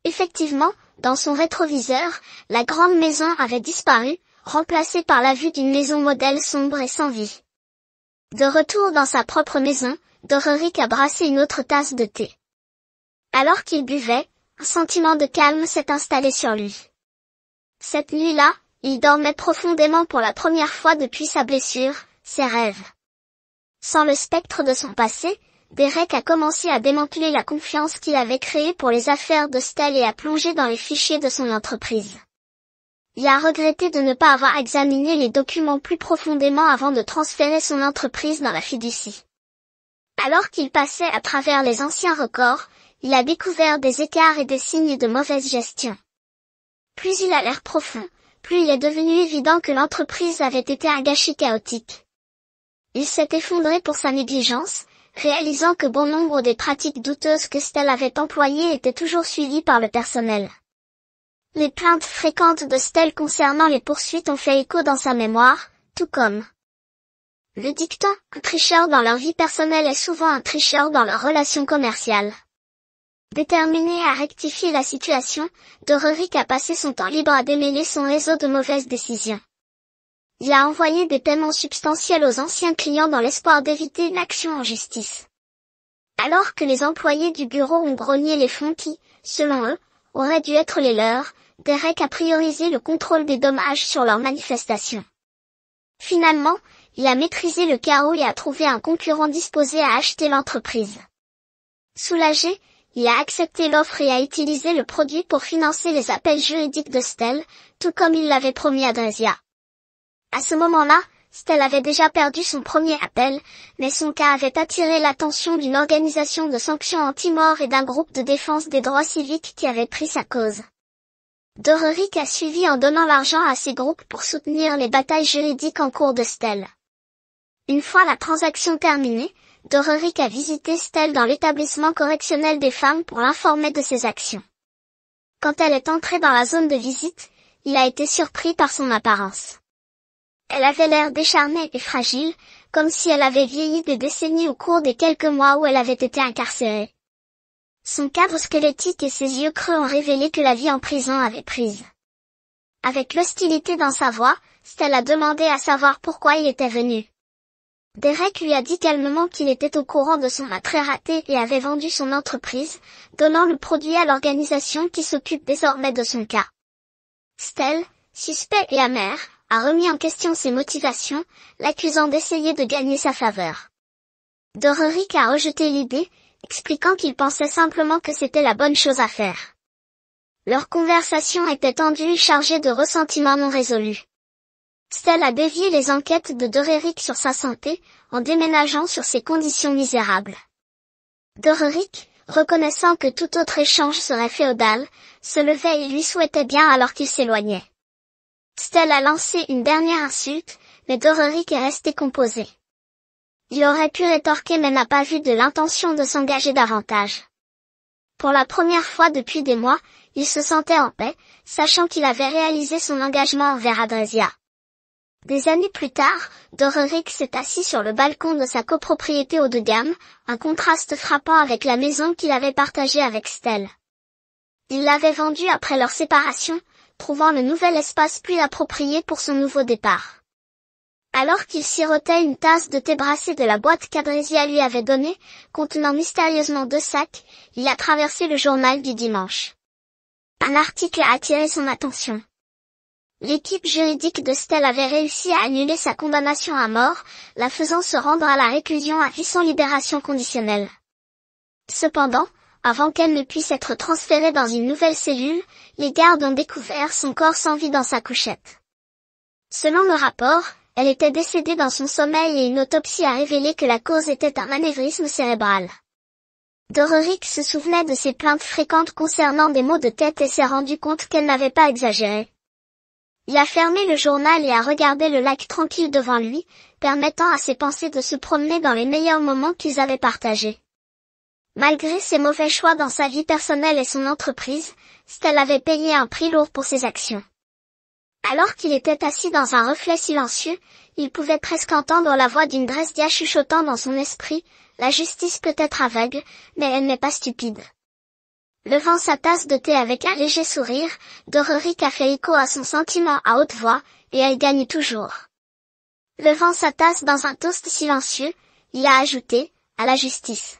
Effectivement, dans son rétroviseur, la grande maison avait disparu, remplacée par la vue d'une maison modèle sombre et sans vie. De retour dans sa propre maison, Doreric a brassé une autre tasse de thé. Alors qu'il buvait, un sentiment de calme s'est installé sur lui. Cette nuit-là, il dormait profondément pour la première fois depuis sa blessure, ses rêves. Sans le spectre de son passé, Derek a commencé à démanteler la confiance qu'il avait créée pour les affaires de Stell et à plonger dans les fichiers de son entreprise. Il a regretté de ne pas avoir examiné les documents plus profondément avant de transférer son entreprise dans la fiducie. Alors qu'il passait à travers les anciens records, il a découvert des écarts et des signes de mauvaise gestion. Plus il a l'air profond, plus il est devenu évident que l'entreprise avait été un gâchis chaotique. Il s'est effondré pour sa négligence, réalisant que bon nombre des pratiques douteuses que Stell avait employées étaient toujours suivies par le personnel. Les plaintes fréquentes de Stell concernant les poursuites ont fait écho dans sa mémoire, tout comme le dicton, un tricheur dans leur vie personnelle est souvent un tricheur dans leurs relations commerciales. Déterminé à rectifier la situation, Dorerick a passé son temps libre à démêler son réseau de mauvaises décisions. Il a envoyé des paiements substantiels aux anciens clients dans l'espoir d'éviter une action en justice. Alors que les employés du bureau ont grogné les fonds qui, selon eux, auraient dû être les leurs, Derek a priorisé le contrôle des dommages sur leurs manifestations. Finalement, il a maîtrisé le chaos et a trouvé un concurrent disposé à acheter l'entreprise. Soulagé, il a accepté l'offre et a utilisé le produit pour financer les appels juridiques de Stell, tout comme il l'avait promis à Dresia. À ce moment-là, Stell avait déjà perdu son premier appel, mais son cas avait attiré l'attention d'une organisation de sanctions anti-mort et d'un groupe de défense des droits civiques qui avait pris sa cause. Dorerick a suivi en donnant l'argent à ces groupes pour soutenir les batailles juridiques en cours de Stell. Une fois la transaction terminée, Dorerick a visité Stell dans l'établissement correctionnel des femmes pour l'informer de ses actions. Quand elle est entrée dans la zone de visite, il a été surpris par son apparence. Elle avait l'air décharnée et fragile, comme si elle avait vieilli des décennies au cours des quelques mois où elle avait été incarcérée. Son cadre squelettique et ses yeux creux ont révélé que la vie en prison avait prise. Avec l'hostilité dans sa voix, Stell a demandé à savoir pourquoi il était venu. Derek lui a dit calmement qu'il était au courant de son attrait raté et avait vendu son entreprise, donnant le produit à l'organisation qui s'occupe désormais de son cas. Stell, suspect et amer, a remis en question ses motivations, l'accusant d'essayer de gagner sa faveur. Dorerick a rejeté l'idée, expliquant qu'il pensait simplement que c'était la bonne chose à faire. Leur conversation était tendue et chargée de ressentiments non résolus. Stell a dévié les enquêtes de Dorerick sur sa santé, en déménageant sur ses conditions misérables. Dorerick, reconnaissant que tout autre échange serait féodal, se levait et lui souhaitait bien alors qu'il s'éloignait. Stell a lancé une dernière insulte, mais Dorerick est resté composé. Il aurait pu rétorquer mais n'a pas vu de l'intention de s'engager davantage. Pour la première fois depuis des mois, il se sentait en paix, sachant qu'il avait réalisé son engagement envers Adresia. Des années plus tard, Dorerick s'est assis sur le balcon de sa copropriété haut de gamme, un contraste frappant avec la maison qu'il avait partagée avec Stell. Il l'avait vendue après leur séparation, trouvant le nouvel espace plus approprié pour son nouveau départ. Alors qu'il sirotait une tasse de thé brassé de la boîte qu'Adresia lui avait donnée, contenant mystérieusement 2 sacs, il a traversé le journal du dimanche. Un article a attiré son attention. L'équipe juridique de Stell avait réussi à annuler sa condamnation à mort, la faisant se rendre à la réclusion à vie sans libération conditionnelle. Cependant, avant qu'elle ne puisse être transférée dans une nouvelle cellule, les gardes ont découvert son corps sans vie dans sa couchette. Selon le rapport, elle était décédée dans son sommeil et une autopsie a révélé que la cause était un anévrisme cérébral. Dorerick se souvenait de ses plaintes fréquentes concernant des maux de tête et s'est rendu compte qu'elle n'avait pas exagéré. Il a fermé le journal et a regardé le lac tranquille devant lui, permettant à ses pensées de se promener dans les meilleurs moments qu'ils avaient partagés. Malgré ses mauvais choix dans sa vie personnelle et son entreprise, Stell avait payé un prix lourd pour ses actions. Alors qu'il était assis dans un reflet silencieux, il pouvait presque entendre la voix d'une Dresdia chuchotant dans son esprit, « La justice peut être aveugle, mais elle n'est pas stupide. » Levant sa tasse de thé avec un léger sourire, Dorerick a fait écho à son sentiment à haute voix, et elle gagne toujours. Levant sa tasse dans un toast silencieux, il a ajouté, « À la justice. »